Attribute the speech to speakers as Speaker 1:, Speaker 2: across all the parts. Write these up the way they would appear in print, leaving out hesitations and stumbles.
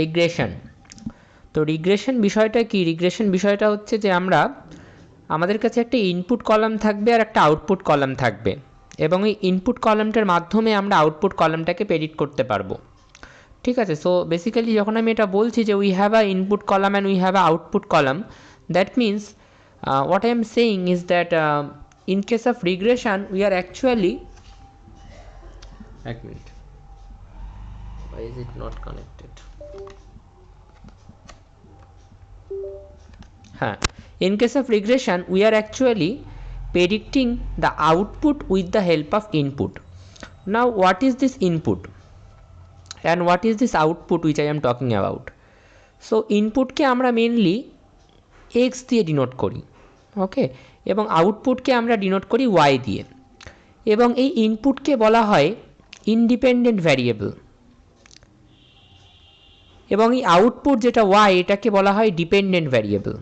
Speaker 1: Regression. তো regression বিষয়টা কি? রিগ্রেশন বিষয়টা হচ্ছে যে আমাদের কাছে একটা ইনপুট কলাম থাকবে আর একটা আউটপুট কলাম থাকবে, এবং এই ইনপুট কলামটার মাধ্যমে আমরা আউটপুট কলামটাকে প্রেডিক্ট করতে পারবো। ঠিক আছে? সো বেসিক্যালি যখন আমি এটা বলছি যে we have a input column and we have a output column, that means what I am saying is that in case of regression we are actually, এক minute, why is it not connected? হ্যাঁ, in case of regression we are actually predicting the output with the help of input. Now what is this input and what is this output which I am talking about? So input কে আমরা mainly x দিয়ে denote করি, ওকে, এবং আউটপুটকে আমরা denote করি y দিয়ে, এবং এই ইনপুটকে বলা হয় ইন্ডিপেন্ডেন্ট ভ্যারিয়েবল, এবং এই আউটপুট যেটা y এটাকে বলা হয় dependent variable.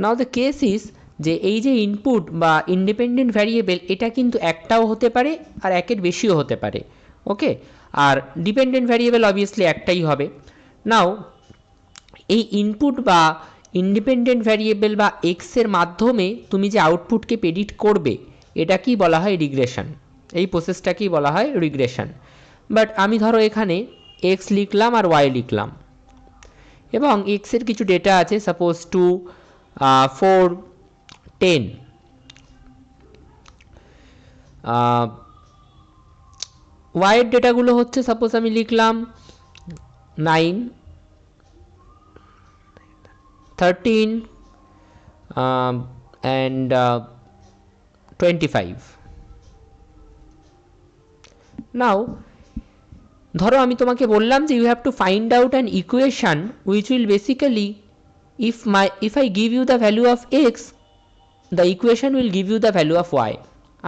Speaker 1: Now the case is যে এই যে ইনপুট বা ইন্ডিপেন্ডেন্ট ভ্যারিয়েবল এটা কিন্তু একটাও হতে পারে আর একের বেশিও হতে পারে, ওকে, আর ডিপেন্ডেন্ট ভ্যারিয়েবল অবভিয়াসলি একটাই হবে। নাও এই ইনপুট বা ইন্ডিপেন্ডেন্ট ভ্যারিয়েবল বা এক্স এর মাধ্যমে তুমি যে আউটপুটকে প্রেডিক্ট করবে এটাকেই বলা হয় রিগ্রেশন। এই প্রসেসটাকেই বলা হয় রিগ্রেশন। বাট আমি ধরো এখানে এক্স লিখলাম আর ওয়াই লিখলাম, এবং এক্সের কিছু ডেটা আছে, সাপোজ 2, 4, 10, ওয়াইয়ের ডেটাগুলো হচ্ছে সাপোজ আমি লিখলাম 9, 13 and 25. নাও ধরো আমি তোমাকে বললাম যে you have to find out an equation which will basically if I give you the value of x, the equation will give you the value of y.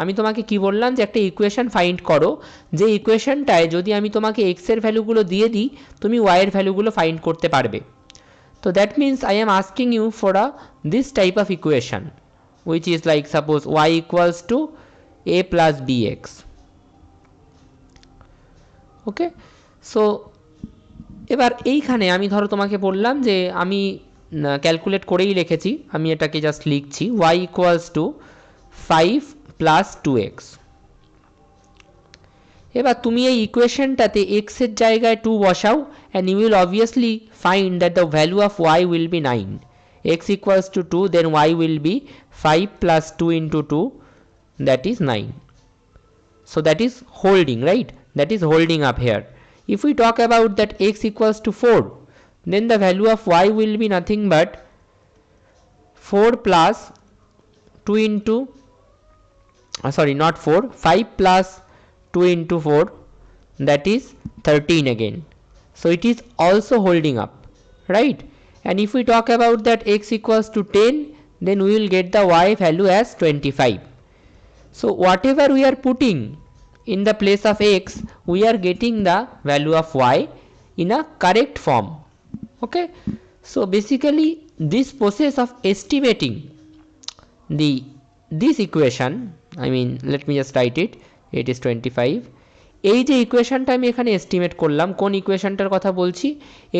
Speaker 1: আমি তোমাকে কি বললাম যে একটা ইকুয়েশন ফাইন্ড করো, যে ইকুয়েশনটায় যদি আমি তোমাকে x এর ভ্যালুগুলো দিয়ে দিই তুমি y এর ভ্যালুগুলো ফাইন্ড করতে পারবে। তো that means I am asking you for this type of equation which is like suppose y equals to a plus bx. Okay, so এবার এইখানে আমি ধরো তোমাকে বললাম যে আমি ক্যালকুলেট করেই লিখেছি, আমি এটাকে জাস্ট লিখছি y equals to 5 plus 2x। এবার তুমি এই ইকুয়েশনটাতে x এর জায়গায় 2 বসাও and you will obviously find that the value of y will be 9. x equals to 2, then y will be 5 plus 2 into 2, that is 9. So that is holding, right? That is holding up here. If we talk about that x equals to 4, then the value of y will be nothing but 4 plus 2 into, sorry, not 4, 5 plus 2 into 4, that is 13 again. So it is also holding up, right? And if we talk about that x equals to 10, then we will get the y value as 25. So whatever we are putting in the place of x, we are getting the value of y in a correct form. Okay, so basically this process of estimating this equation, I mean let me just write it, it is 25. এই যে ইকুয়েশনটা আমি এখানে estimate করলাম, কোন ইকুয়েশনটার কথা বলছি,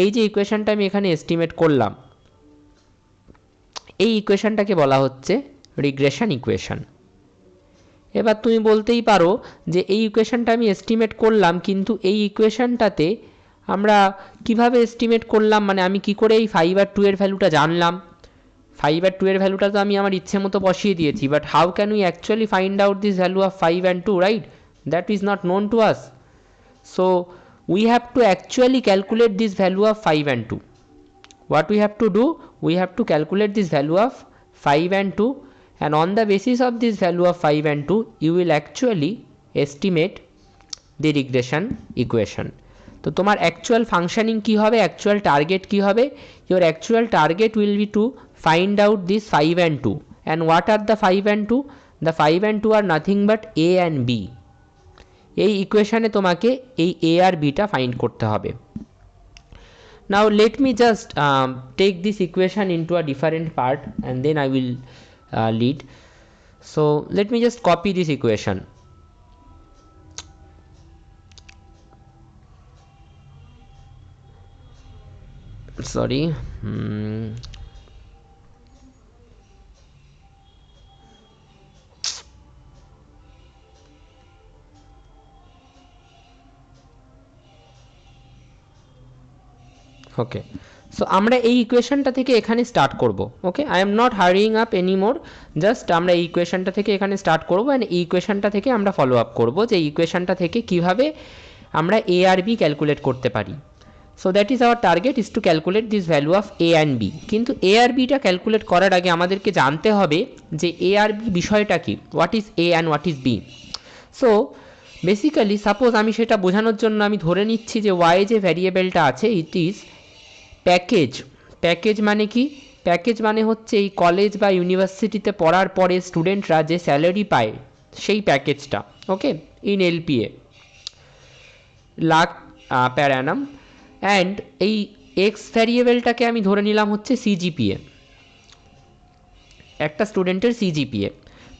Speaker 1: এই যে ইকুয়েশনটা আমি এখানে এস্টিমেট করলাম এই ইকুয়েশনটাকে বলা হচ্ছে রিগ্রেশন ইকুয়েশন। এবার তুমি বলতেই পারো যে এই ইকুয়েশনটা আমি এস্টিমেট করলাম, কিন্তু এই ইকুয়েশনটাতে আমরা কিভাবে এস্টিমেট করলাম, মানে আমি কি করে এই 5 আর 2 এর ভ্যালুটা জানলাম? 5 আর 2 এর ভ্যালুটা তো আমি আমার ইচ্ছে মতো বসিয়ে দিয়েছি, but how can we actually find out this value of 5 and 2, right? That is not known to us. So we have two actually calculate this value of 5 and 2. What we have to do, we have to calculate this value of 5 and 2, and on the basis of this value of 5 and 2 you will actually estimate the regression equation. তো তোমার actual functioning কি হবে, actual target কি হবে? your actual target will be to find out this 5 and 2. and what are the 5 and 2? the 5 and 2 are nothing but a and b. এই ইকুয়েশনে তোমাকে এই a আর b টা ফাইন্ড করতে হবে। Now let me just take this equation into a different part and then I will lead. So let me just copy this equation. Sorry, okay. So আমরা এই ইকুয়েশনটা থেকে এখানে স্টার্ট করব। Okay, I am not hurrying up any more, just আমরা এই ইকুয়েশনটা থেকে এখানে স্টার্ট করব অ্যান্ড এই ইকুয়েশনটা থেকে আমরা ফলো আপ করব যে এই ইকুয়েশনটা থেকে কিভাবে আমরা এ আর বি ক্যালকুলেট করতে পারি। So that is our target is to calculate this value of A and B. কিন্তু এ আর বিটা ক্যালকুলেট করার আগে আমাদেরকে জানতে হবে যে এ আর বি বিষয়টা কি, what is A and what is B. So basically suppose আমি সেটা বোঝানোর জন্য আমি ধরে নিচ্ছি যে ওয়াই যে ভ্যারিয়েবলটা আছে ইট ইজ প্যাকেজ। প্যাকেজ মানে কি? প্যাকেজ মানে হচ্ছে এই কলেজ বা ইউনিভার্সিটিতে পড়ার পরে স্টুডেন্টরা যে স্যালারি পায় সেই প্যাকেজটা। ওকে, in LPA lakh Pyaar Anam. And এই এক্স ভ্যারিয়েবলটাকে আমি ধরে নিলাম হচ্ছে সিজিপিএ, একটা স্টুডেন্টের সিজিপিএ।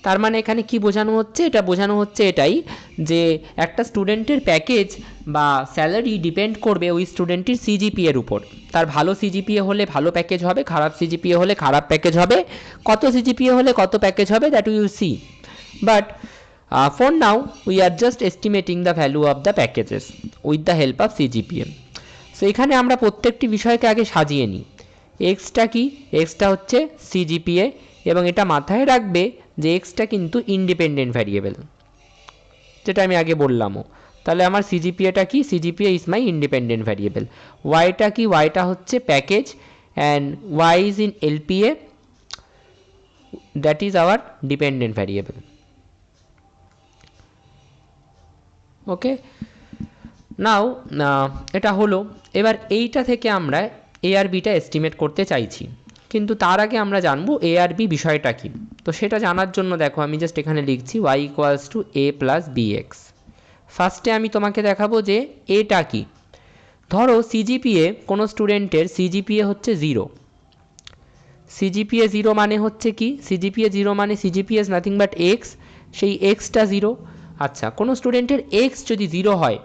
Speaker 1: তার মানে এখানে কি বোঝানো হচ্ছে? এটা বোঝানো হচ্ছে এটাই যে একটা স্টুডেন্টের প্যাকেজ বা স্যালারি ডিপেন্ড করবে ওই স্টুডেন্টের সিজিপিএর উপর। তার ভালো সিজিপিএ হলে ভালো প্যাকেজ হবে, খারাপ সিজিপিএ হলে খারাপ প্যাকেজ হবে। কত সিজিপিএ হলে কত প্যাকেজ হবে that will see, but for now we are just estimating the value of the packages with the help of CGPA. So এখানে আমরা প্রত্যেকটি বিষয়কে আগে সাজিয়ে নিই। এক্সটা কি? এক্সটা হচ্ছে সিজিপিএ, এবং এটা মাথায় রাখবে যে এক্সটা কিন্তু ইন্ডিপেন্ডেন্ট ভ্যারিয়েবল, যেটা আমি আগে বললামও। তাহলে আমার সিজিপিএটা কি? CGPA is my independent variable. ওয়াইটা কি? ওয়াইটা হচ্ছে package, and Y is in LPA, that is our dependent variable. Okay, now এটা হলো। এবার এইটা থেকে আমরা এ আর বিটা এস্টিমেট করতে চাইছি, কিন্তু তার আগে আমরা জানবো এ আর বি বিষয়টা কি। তো সেটা জানার জন্য দেখো আমি জাস্ট এখানে লিখছি Y equals to A plus B X. ফার্স্টে আমি তোমাকে দেখাবো যে এটা কি। ধরো সিজিপিএ, কোনো স্টুডেন্টের সিজিপিএ হচ্ছে 0। সিজিপিএ 0 মানে হচ্ছে কি? সিজিপিএ 0 মানে CGPA is nothing but x, সেই এক্সটা 0। আচ্ছা, কোনো স্টুডেন্টের এক্স যদি 0 হয়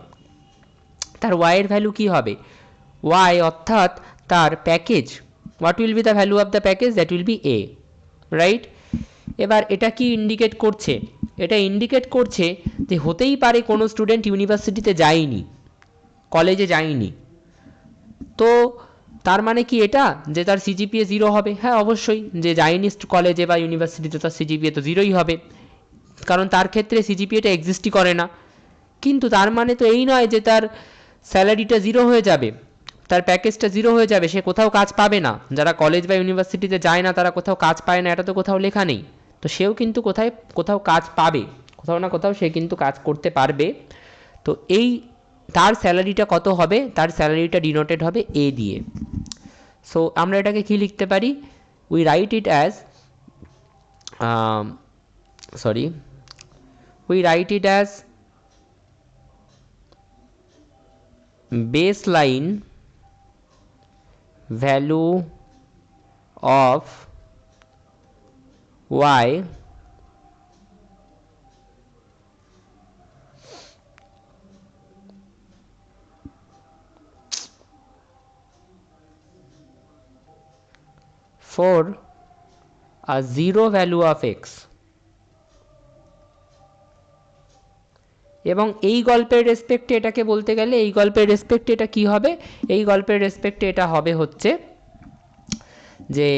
Speaker 1: তার ওয়াইয়ের ভ্যালু কি হবে? ওয়াই অর্থাৎ তার package, what will be the value of the package? That will B A, right? এবার এটা কি ইন্ডিকেট করছে? এটা ইন্ডিকেট করছে যে হতেই পারে কোনো স্টুডেন্ট ইউনিভার্সিটিতে যায়নি, কলেজে যায়নি। তো তার মানে কি এটা যে তার সিজিপিএ 0 হবে? হ্যাঁ, অবশ্যই। যে যায়নি কলেজে বা ইউনিভার্সিটিতে তার সিজিপিএ তো 0ই হবে, কারণ তার ক্ষেত্রে সিজিপিএটা এক্সিস্টই করে না। কিন্তু তার মানে তো এই নয় যে তার স্যালারিটা 0 হয়ে যাবে, তার প্যাকেজটা 0 হয়ে যাবে, সে কোথাও কাজ পাবে না। যারা কলেজ বা ইউনিভার্সিটিতে যায় না তারা কোথাও কাজ পায় না, এটা তো কোথাও লেখা নেই। তো সেও কিন্তু কোথাও কাজ পাবে, কোথাও না কোথাও সে কিন্তু কাজ করতে পারবে। তো এই তার স্যালারিটা কত হবে? তার স্যালারিটা ডিনোটেড হবে এ দিয়ে। সো আমরা এটাকে কি লিখতে পারি? We write it as we write it as baseline value of y for a zero value of x। এবং এই গল্পের রেসপেক্টে এটাকে বলতে গেলে এই গল্পের রেসপেক্টে এটা কি হবে? এই গল্পের রেসপেক্টে এটা হবে হচ্ছে যে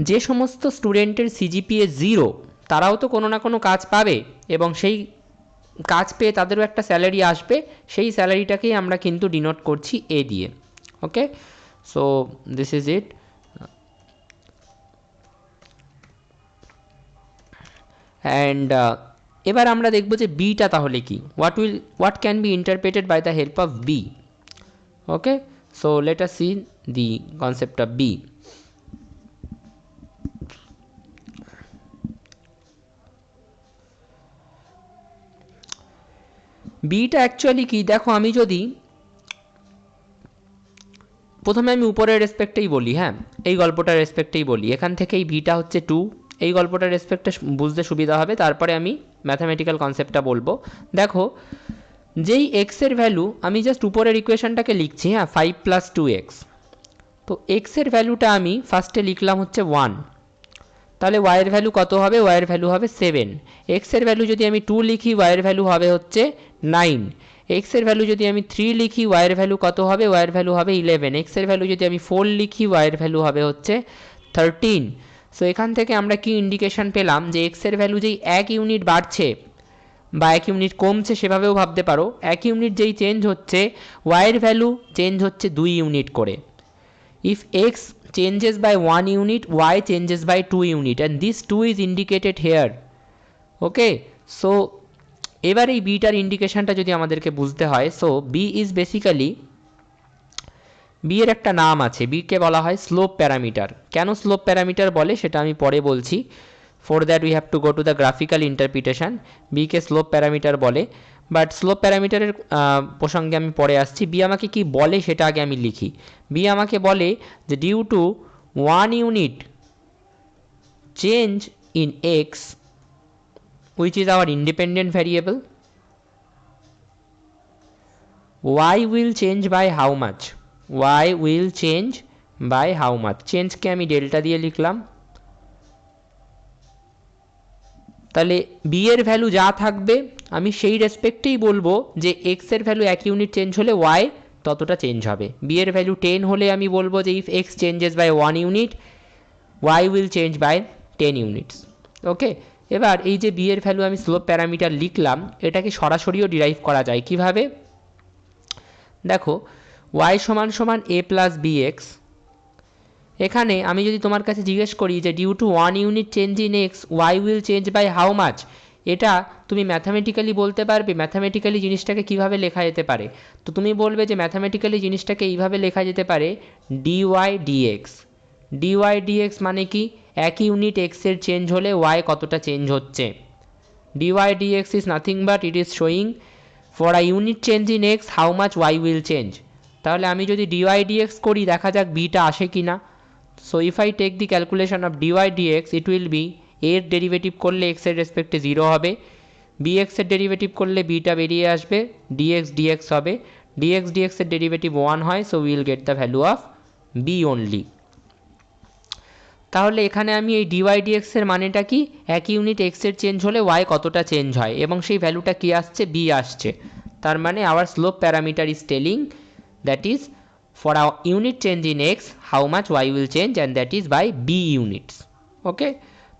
Speaker 1: যে সমস্ত স্টুডেন্টের সিজিপিএ 0 তারাও তো কোনো না কোনো কাজ পাবে, এবং সেই কাজ পেয়ে তাদেরও একটা স্যালারি আসবে, সেই স্যালারিটাকেই আমরা কিন্তু ডিনোট করছি এ দিয়ে। Okay, so this is it. And এবার আমরা দেখব যে বিটা তাহলে কি, what can be interpreted by the help of B. Okay, so let us see the concept of B. Beta actually কি দেখো, আমি যদি প্রথমে আমি উপরের রেসপেক্টেই বলি, হ্যাঁ এই গল্পটার রেসপেক্টেই বলি, এখান থেকে এই বিটা হচ্ছে 2, এই গল্পটার রেসপেক্টে বুঝতে সুবিধা হবে, তারপরে আমি ম্যাথামেটিক্যাল কনসেপ্টটা বলবো। দেখো, যেই এক্সের ভ্যালু আমি জাস্ট উপরের ইকুয়েশনটাকে লিখছি, হ্যাঁ 5 + 2x, তো এক্সের ভ্যালুটা আমি ফার্স্টে লিখলাম হচ্ছে 1, তাহলে ওয়াইয়ের ভ্যালু কত হবে? ওয়াইয়ের ভ্যালু হবে 7। এক্সের ভ্যালু যদি আমি 2 লিখি, ওয়াইয়ের ভ্যালু হবে হচ্ছে 9। এক্সের ভ্যালু যদি আমি 3 লিখি, ওয়াইয়ের ভ্যালু কত হবে? ওয়াইয়ের ভ্যালু হবে 11। এক্সের ভ্যালু যদি আমি 4 লিখি, ওয়াইয়ের ভ্যালু হবে হচ্ছে 13। সো এখান থেকে আমরা কি ইন্ডিকেশন পেলাম যে এক্সের ভ্যালু যেই 1 ইউনিট বাড়ছে বা 1 ইউনিট কমছে সেভাবেও ভাবতে পারো, 1 ইউনিট যেই চেঞ্জ হচ্ছে, ওয়াইয়ের ভ্যালু চেঞ্জ হচ্ছে 2 ইউনিট করে। If x changes by 1 unit, y changes by 2 unit, and this 2 is indicated here. Okay, so এবার এই বিটার ইন্ডিকেশনটা যদি আমাদেরকে বুঝতে হয়, so B is basically, B এর একটা নাম আছে, বিকে বলা হয় স্লোপ প্যারামিটার। কেন স্লোপ প্যারামিটার বলে সেটা আমি পরে বলছি। For that we have to go to the graphical interpretation. বিকে স্লোপ প্যারামিটার বলে, বাট স্লোপ প্যারামিটারের প্রসঙ্গে আমি পরে আসছি। বি আমাকে কি বলে সেটা আগে আমি লিখি। বি আমাকে বলে যে due to 1 unit change in X which is our independent variable, y will change by how much, y will change by how much, change কে আমি ডেল্টা দিয়ে লিখলাম। তাহলে বি এর ভ্যালু যা থাকবে আমি সেই রেসপেক্টেই বলবো যে এক্স এর ভ্যালু 1 ইউনিট চেঞ্জ হলে ওয়াই ততটা চেঞ্জ হবে। বি এর ভ্যালু 10 হলে আমি বলবো যে if X changes by 1 unit, Y will change by 10 units. Okay, এবার এই যে বি এর ভ্যালু আমি স্লোপ প্যারামিটার লিখলাম, এটাকে সরাসরিও ডিরাইভ করা যায় কিভাবে? দেখো, ওয়াই সমান সমান এ প্লাস বি এক্স। এখানে আমি যদি তোমার কাছে জিজ্ঞেস করি যে due to 1 unit change in X Y will change by how much, এটা তুমি ম্যাথামেটিক্যালি বলতে পারবে? ম্যাথামেটিক্যালি জিনিসটাকে কিভাবে লেখা যেতে পারে? তো তুমি বলবে যে ম্যাথামেটিক্যালি জিনিসটাকে এইভাবে লেখা যেতে পারে ডিওয়াই ডিএক্স। ডিওয়াই ডিএক্স মানে কি? 1 ইউনিট এক্সের চেঞ্জ হলে ওয়াই কতটা চেঞ্জ হচ্ছে। Dy dx is nothing but it is showing for a unit change in X how much Y will change. তাহলে আমি যদি ডিওয়াই ডিএক্স করি, দেখা যাক বিটা আসে কি না। So if I take the calculation of dy dx, it will be a এর ডেরিভেটিভ করলে x এর রেসপেক্টে 0 হবে, bx এর ডেরিভেটিভ করলে বিটা বেরিয়ে আসবে, dx dx হবে, dx dx এর ডেরিভেটিভ 1 হয়, so we will get the value of b only। তাহলে এখানে আমি এই dy dx এর মানেটা কি? 1 ইউনিট x এর চেঞ্জ হলে y কতটা চেঞ্জ হয় এবং সেই ভ্যালুটা কি আসছে? b আসছে। তার মানে our slope parameter is telling that is for a unit change in x how much y will change, and that is by b units। ওকে,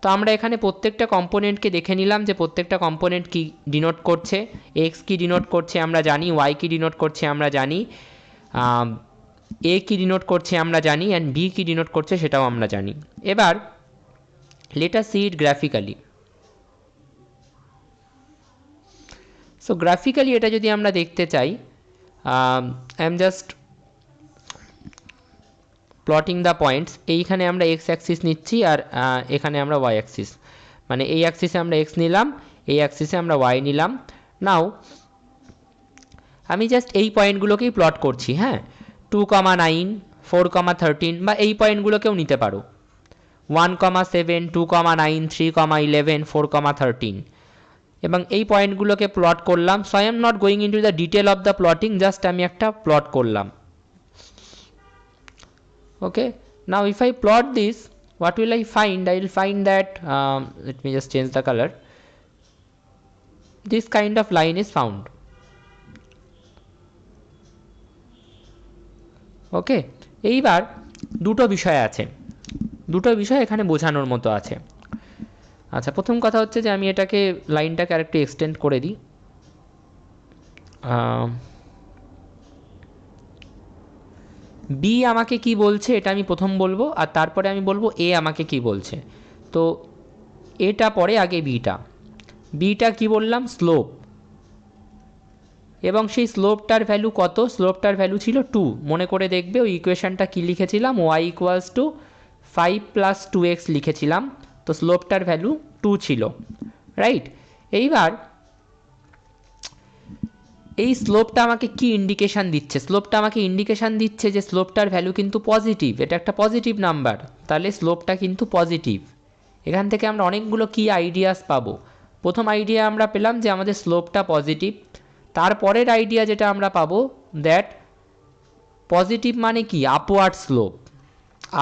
Speaker 1: তো আমরা এখানে প্রত্যেকটা কম্পোনেন্টকে দেখে নিলাম যে প্রত্যেকটা কম্পোনেন্ট কি ডিনোট করছে। x কি ডিনোট করছে আমরা জানি, y কি ডিনোট করছে আমরা জানি, a কি ডিনোট করছে আমরা জানি, অ্যান্ড b কি ডিনোট করছে সেটাও আমরা জানি। এবার let us see it graphically। So graphically এটা যদি আমরা দেখতে চাই, I am just plotting the points. এইখানে আমরা এক্স অ্যাক্সিস নিচ্ছি আর এখানে আমরা ওয়াই অ্যাক্সিস, মানে এই অ্যাক্সিসে আমরা এক্স নিলাম, এই অ্যাক্সিসে আমরা ওয়াই নিলাম। নাও আমি জাস্ট এই পয়েন্টগুলোকেই প্লট করছি। হ্যাঁ, 2,9, 4,13 বা এই পয়েন্টগুলোকেও নিতে পারো, 1,7, 2,9, 3,11, 4,13, এবং এই পয়েন্টগুলোকে প্লট করলাম। So I am not going into the detail of the plotting, just আমি একটা প্লট করলাম। Okay, now if I plot this, what will I find? I will find that let me just change the color. This kind of line is found. Okay, এইবার দুটো বিষয় আছে, দুটো বিষয় এখানে বোঝানোর মতো আছে। আচ্ছা, প্রথম কথা হচ্ছে যে আমি এটাকে লাইনটাকে আরেকটু এক্সটেন্ড করে দিই। বি আমাকে কি বলছে এটা আমি প্রথম বলবো, আর তারপরে আমি বলবো এ আমাকে কি বলছে। তো এটা পরে, আগে বিটা। বিটা কি বললাম? স্লোপ, এবং সেই স্লোপটার ভ্যালু কত? স্লোপটার ভ্যালু ছিল 2। মনে করে দেখবে ওই ইকুয়েশনটা কি লিখেছিলাম, y equals two 5 plus 2x লিখেছিলাম, তো স্লোপটার ভ্যালু 2 ছিল, রাইট? এইবার এই স্লোপটা আমাকে কি ইন্ডিকেশান দিচ্ছে? স্লোপটা আমাকে ইন্ডিকেশান দিচ্ছে যে স্লোপটার ভ্যালু কিন্তু পজিটিভ, এটা একটা পজিটিভ নাম্বার, তাহলে স্লোপটা কিন্তু পজিটিভ। এখান থেকে আমরা অনেকগুলো কি আইডিয়াস পাবো। প্রথম আইডিয়া আমরা পেলাম যে আমাদের স্লোপটা পজিটিভ। তারপরের আইডিয়া যেটা আমরা পাবো, দ্যাট পজিটিভ মানে কি? Upward slope.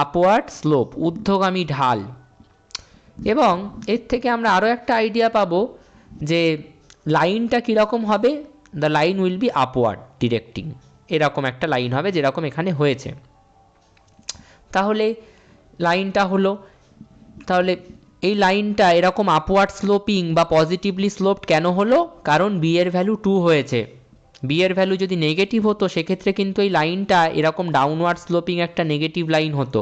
Speaker 1: আপওয়ার্ড স্লোপ, ঊর্ধ্বগামী ঢাল। এবং এর থেকে আমরা আরও একটা আইডিয়া পাবো যে লাইনটা কীরকম হবে, the line will be upward directing, এরকম একটা লাইন হবে যেরকম এখানে হয়েছে। তাহলে লাইনটা হলো, তাহলে এই লাইনটা এরকম আপওয়ার্ড স্লোপিং বা পজিটিভলি স্লোপড কেন হলো? কারণ বি এর ভ্যালু 2 হয়েছে। বি এর ভ্যালু যদি নেগেটিভ হতো সেক্ষেত্রে কিন্তু এই লাইনটা এরকম ডাউনওয়ার্ড স্লোপিং একটা নেগেটিভ লাইন হতো,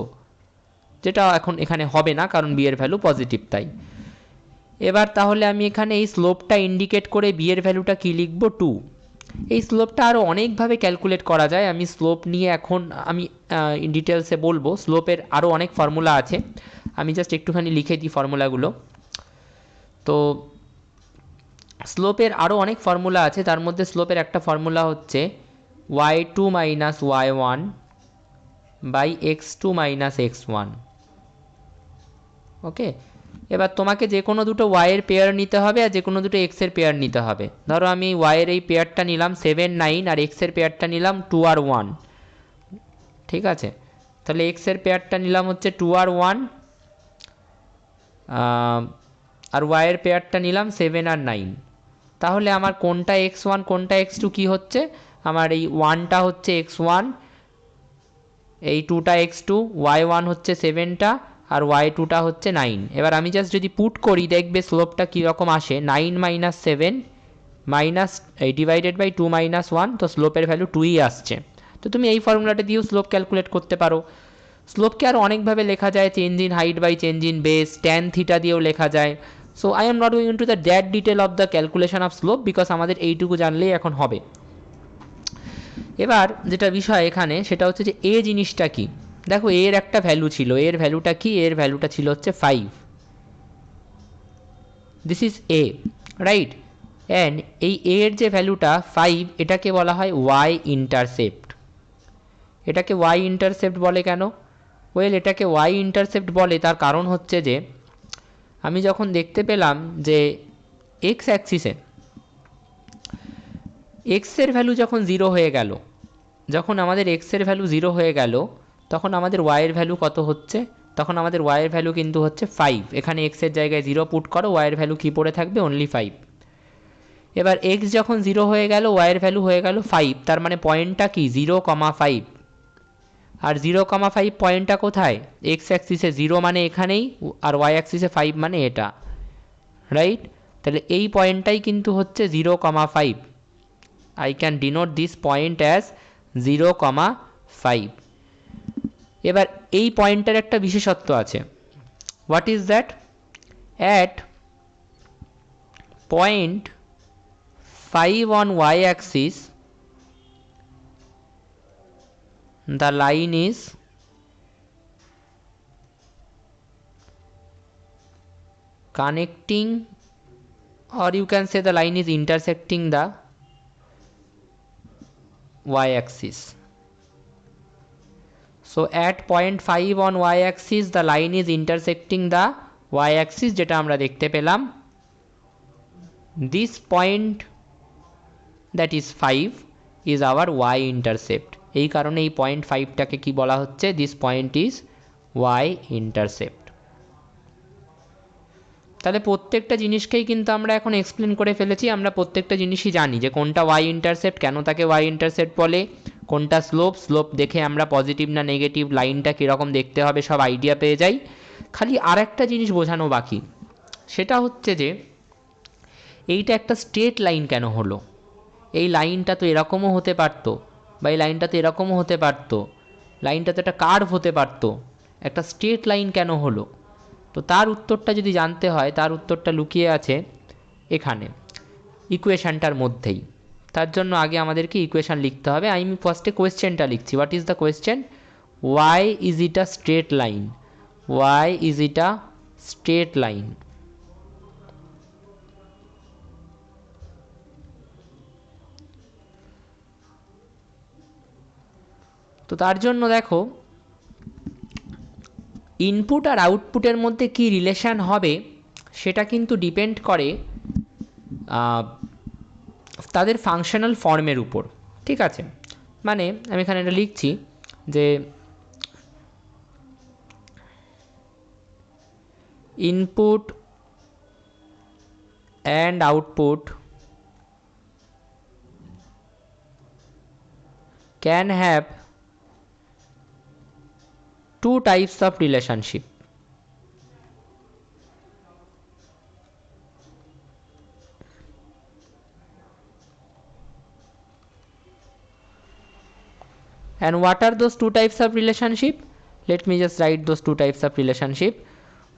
Speaker 1: যেটা এখন এখানে হবে না কারণ বি এর ভ্যালু পজিটিভ তাই। এবার তাহলে আমি এখানে এই স্লোপটা ইন্ডিকেট করে বি এর ভ্যালুটা কী লিখব? 2। এই স্লোপটা আরও অনেকভাবে ক্যালকুলেট করা যায়, আমি স্লোপ নিয়ে এখন আমি ডিটেলসে বলবো। স্লোপের আরও অনেক ফর্মুলা আছে, আমি জাস্ট একটুখানি লিখে দিই ফর্মুলাগুলো। তো স্লোপের আরও অনেক ফর্মুলা আছে, তার মধ্যে স্লোপের একটা ফর্মুলা হচ্ছে y2 minus y1 by x2 minus x1। ওকে, এবার তোমাকে যে কোনো দুটো y এর পেয়ার নিতে হবে আর যে কোনো দুটো x এর পেয়ার নিতে হবে। ধরো আমি y এর এই পেয়ারটা নিলাম 7 9 আর x এর পেয়ারটা নিলাম 2 আর 1। ঠিক আছে, তাহলে x এর পেয়ারটা নিলাম হচ্ছে 2 আর 1, আর y এর পেয়ারটা নিলাম 7 আর 9। তাহলে আমার কোনটা x1 কোনটা x2 কি হচ্ছে? আমার এই 1টা হচ্ছে x1, এই 2টা x2, y1 হচ্ছে 7টা আর y2টা হচ্ছে 9। এবার আমি জাস্ট যদি পুট করি দেখবে স্লোপটা কীরকম আসে, 9 minus 7 minus divided by 2 minus 1, তো স্লোপের ভ্যালু 2ই আসছে। তো তুমি এই ফর্মুলাটা দিয়েও স্লোপ ক্যালকুলেট করতে পারো। স্লোপকে আরও অনেকভাবে লেখা যায়, change in height by change in base, tan theta দিয়েও লেখা যায়। So I am not going into the that detail of the calculation of slope because আমাদের এইটুকু জানলেই এখন হবে। এবার যেটা বিষয় এখানে সেটা হচ্ছে যে এ জিনিসটা কি। দেখো এর একটা ভ্যালু ছিল, এর ভ্যালুটা কি? এর ভ্যালুটা ছিল হচ্ছে 5। This is a, right? And এই এর যে ভ্যালুটা 5, এটাকে বলা হয় ওয়াই ইন্টারসেপ্ট। এটাকে ওয়াই ইন্টারসেপ্ট বলে কেন? ওয়েল, এটাকে ওয়াই ইন্টারসেপ্ট বলে তার কারণ হচ্ছে যে আমি যখন দেখতে পেলাম যে এক্স অ্যাক্সিসে এক্সের ভ্যালু যখন 0 হয়ে গেল, যখন আমাদের এক্সের ভ্যালু 0 হয়ে গেল তখন আমাদের ওয়াইয়ের ভ্যালু কত হচ্ছে? তখন আমাদের ওয়াইয়ের ভ্যালু কিন্তু হচ্ছে 5। এখানে এক্সের জায়গায় 0 পুট করো, ওয়াইয়ের ভ্যালু কী পড়ে থাকবে? অনলি 5। এবার এক্স যখন 0 হয়ে গেল ওয়াইয়ের ভ্যালু হয়ে গেল 5, তার মানে পয়েন্টটা কি? 0,5। আর 0,5 পয়েন্টটা কোথায়? এক্স অ্যাক্সিসে 0 মানে এখানেই, আর ওয়াই অ্যাক্সিসে 5 মানে এটা, রাইট? তাহলে এই পয়েন্টটাই কিন্তু হচ্ছে 0,5। I can denote this point as 0,5। এবার এই পয়েন্টের একটা বিশেষত্ব আছে। What is that? At point 5 on y axis the line is connecting, or you can say the line is intersecting the y axis. So at point 5 on y axis the line is intersecting the y axis, যেটা আমরা দেখতে পেলাম। This point that is 5 is our y intercept। এই কারণে এই point 5টাকে কি বলা হচ্ছে? This point is y intercept। তাহলে প্রত্যেকটা জিনিসকেই কিন্তু আমরা এখন এক্সপ্লেন করে ফেলেছি। আমরা প্রত্যেকটা জিনিসই জানি যে কোনটা ওয়াই ইন্টারসেপ্ট, কেন তাকে ওয়াই ইন্টারসেপ্ট বলে, কোনটা স্লোপ, স্লোপ দেখে আমরা পজিটিভ না নেগেটিভ, লাইনটা কীরকম দেখতে হবে সব আইডিয়া পেয়ে যাই। খালি আর একটা জিনিস বোঝানো বাকি, সেটা হচ্ছে যে এইটা একটা স্ট্রেট লাইন কেন হলো? এই লাইনটা তো এরকমও হতে পারতো, বা এই লাইনটা তো এরকমও হতে পারতো, লাইনটা তো একটা কার্ভ হতে পারতো, একটা স্ট্রেট লাইন কেন হলো? তো তার উত্তরটা যদি জানতে হয়, তার উত্তরটা লুকিয়ে আছে এখানে ইকুয়েশানটার মধ্যেই। তার জন্য আগে আমাদেরকে ইকুয়েশান লিখতে হবে। আমি ফার্স্টে কোয়েশ্চেনটা লিখছি। What is the question? Why is it a straight line? Why is it a straight line? তো তার জন্য দেখো ইনপুট আর আউটপুটের মধ্যে কি রিলেশান হবে সেটা কিন্তু ডিপেন্ড করে তাদের ফাংশনাল ফর্মের উপর। ঠিক আছে, মানে আমি এখানে এটা লিখছি যে input and output can have two types of relationship. And what are those two types of relationship? Let me just write those two types of relationship.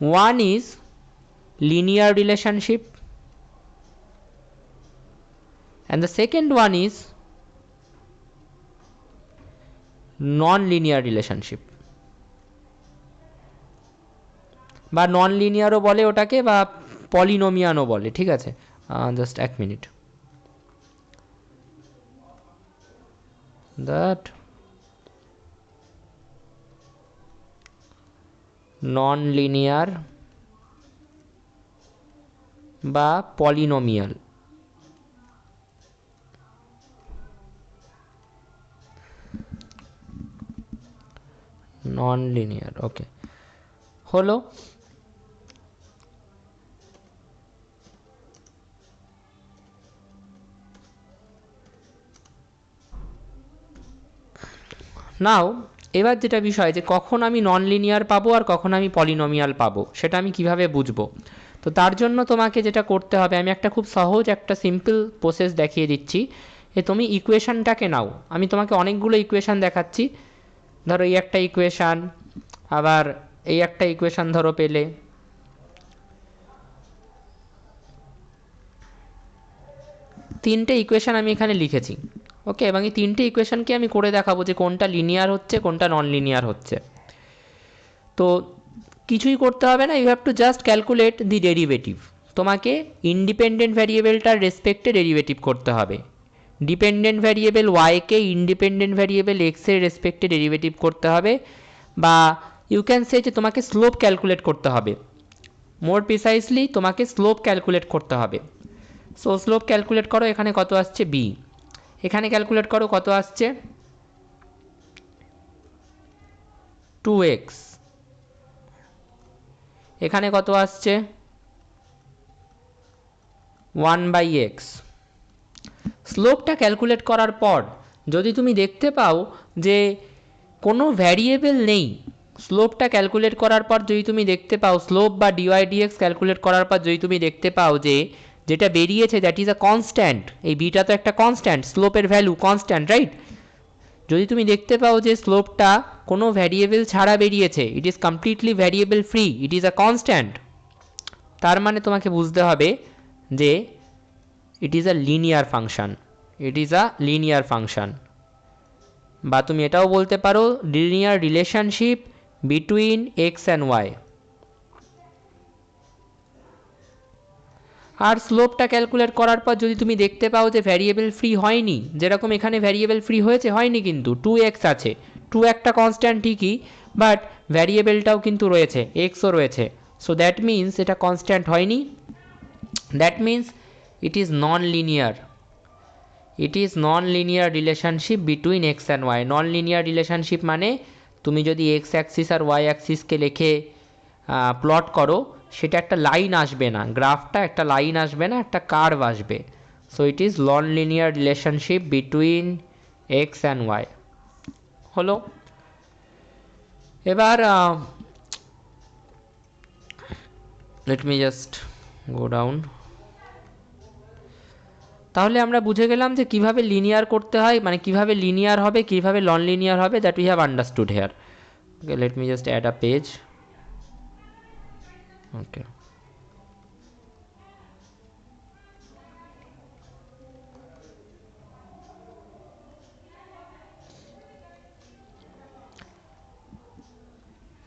Speaker 1: One is linear relationship and the second one is non-linear relationship বা নন লিনিয়ারও বলে ওটাকে বা পলিনোমিয়ানও বলে, ঠিক আছে? Just এক minute. That non linear বা polynomial. Non linear, ওকে, হলো। নাও এবার যেটা বিষয় যে কখন আমি নন লিনিয়ার পাবো আর কখন আমি পলিনোমিয়াল পাবো সেটা আমি কিভাবে বুঝবো। তো তার জন্য তোমাকে যেটা করতে হবে, আমি একটা খুব সহজ একটা সিম্পল প্রসেস দেখিয়ে দিচ্ছি। তুমি ইকুয়েশনটাকে নাও, আমি তোমাকে অনেকগুলো ইকুয়েশন দেখাচ্ছি। ধরো এই একটা ইকুয়েশন, আবার এই একটা ইকুয়েশন ধরো পেলে, তিনটে ইকুয়েশন আমি এখানে লিখেছি, ওকে, এবং এই তিনটে ইকুয়েশনকে আমি করে দেখাবো যে কোনটা লিনিয়ার হচ্ছে কোনটা নন লিনিয়ার হচ্ছে। তো কিছুই করতে হবে না, you have to just calculate the derivative. তোমাকে ইন্ডিপেন্ডেন্ট ভ্যারিয়েবলটার রেসপেক্টে ডেরিভেটিভ করতে হবে। ডিপেন্ডেন্ট ভ্যারিয়েবল ওয়াইকে ইন্ডিপেন্ডেন্ট ভ্যারিয়েবল এক্সের রেসপেক্টে ডেরিভেটিভ করতে হবে, বা ইউ ক্যান সে যে তোমাকে স্লোপ ক্যালকুলেট করতে হবে। মোর প্রিসাইসলি তোমাকে স্লোপ ক্যালকুলেট করতে হবে। সো স্লোপ ক্যালকুলেট করো, এখানে কত আসছে বি, এখানে ক্যালকুলেট করো কত আসছে 2x, এখানে কত আসছে 1/x। স্লোপটা ক্যালকুলেট করার পর যদি তুমি দেখতে পাও যে কোনো ভ্যারিয়েবল নেই, স্লোপটা ক্যালকুলেট করার পর যদি তুমি দেখতে পাও, স্লোপ বা ডিওয়াই ডিএক্স ক্যালকুলেট করার পর যদি তুমি দেখতে পাও যে যেটা বেরিয়েছে দ্যাট ইজ আ কনস্ট্যান্ট, এই বিটা তো একটা কনস্ট্যান্ট, স্লোপের ভ্যালু কনস্ট্যান্ট, রাইট? যদি তুমি দেখতে পাও যে স্লোপটা কোনো ভ্যারিয়েবল ছাড়া বেরিয়েছে, it is completely variable free, it is a constant, তার মানে তোমাকে বুঝতে হবে যে it is a linear function, it is a linear function. বা তুমি এটাও বলতে পারো linear relationship between X and Y. আর স্লোপটা ক্যালকুলেট করার পর যদি তুমি দেখতে পাও যে ভ্যারিয়েবল ফ্রি হয়নি, যেরকম এখানে ভ্যারিয়েবল ফ্রি হয়েছে, হয়নি কিন্তু 2x আছে, 2 একটা কনস্ট্যান্ট ঠিকই, বাট ভ্যারিয়েবলটাও কিন্তু রয়েছে, এক্সও রয়েছে, সো দ্যাট মিন্স এটা কনস্ট্যান্ট হয়নি, that means it is non linear, it is non linear relationship between X and Y. Non linear relationship মানে তুমি যদি এক্স অ্যাক্সিস আর ওয়াই অ্যাক্সিসকে লিখে প্লট করো, সেটা একটা লাইন আসবে না, গ্রাফটা একটা লাইন আসবে না, একটা কার্ভ আসবে। So it is non linear relationship between X and Y. হলো। এবার let me just go down. তাহলে আমরা বুঝে গেলাম যে কিভাবে লিনিয়ার করতে হয়, মানে কিভাবে লিনিয়ার হবে, কিভাবে নন লিনিয়ার হবে, that we have understood here. Okay, let me just add a page. Okay,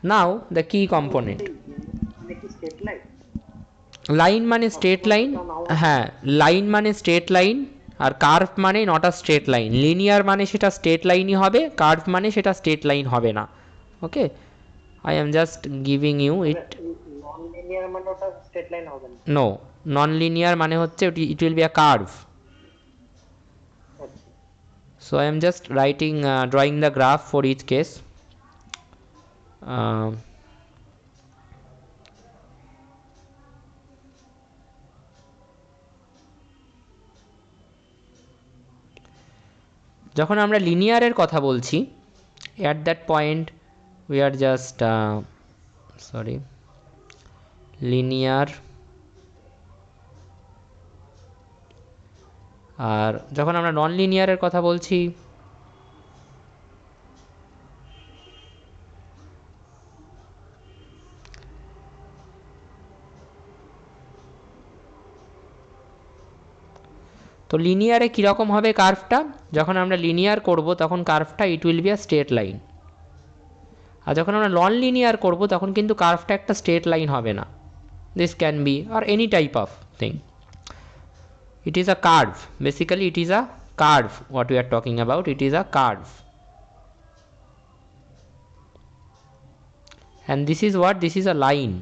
Speaker 1: now the key component. Line মানে স্ট্রেট লাইন, হ্যাঁ, লাইন মানে স্ট্রেট লাইন, আর কার্ভ মানে not a straight line. Linear মানে সেটা straight লাইনই হবে, curve মানে সেটা স্ট্রেট লাইন হবে না। Okay, I am just giving you it.
Speaker 2: Non linear মানে ওটা স্ট্রেট লাইন হবে না?
Speaker 1: নো, নন লিনিয়ার মানে হচ্ছে ইট will be a curve. So I am just writing drawing the graph for each case. যখন আমরা লিনিয়ারের কথা বলছি, at that point we are just linear. আর যখন আমরা নন লিনিয়ারের কথা বলছি, তো লিনিয়ারে কীরকম হবে কার্ভটা? যখন আমরা লিনিয়ার করব তখন কার্ভটা it will be a straight line. আর যখন আমরা নন লিনিয়ার করব তখন কিন্তু কার্ভটা একটা স্ট্রেট লাইন হবে না। দিস ক্যান বি আর any type of thing. It is a curve. Basically it is a curve. What we are talking about, it is a curve. And this is what? This is a line.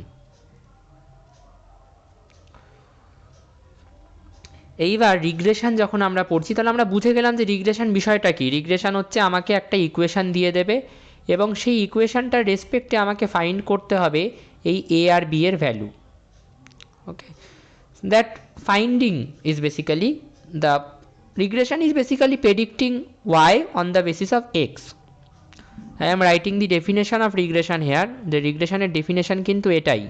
Speaker 1: এইবার regression যখন আমরা পড়ছি তাহলে আমরা বুঝে গেলাম যে regression বিষয়টা কি। রিগ্রেশন হচ্ছে আমাকে একটা ইকুয়েশন দিয়ে দেবে এবং সেই ইকুয়েশনটার রেসপেক্টে আমাকে ফাইন্ড করতে হবে এই এ আর বি এর value. Okay, that finding is basically the regression is basically predicting y on the basis of x. I am writing the definition of regression here. The regression এর definition কিন্তু এটাই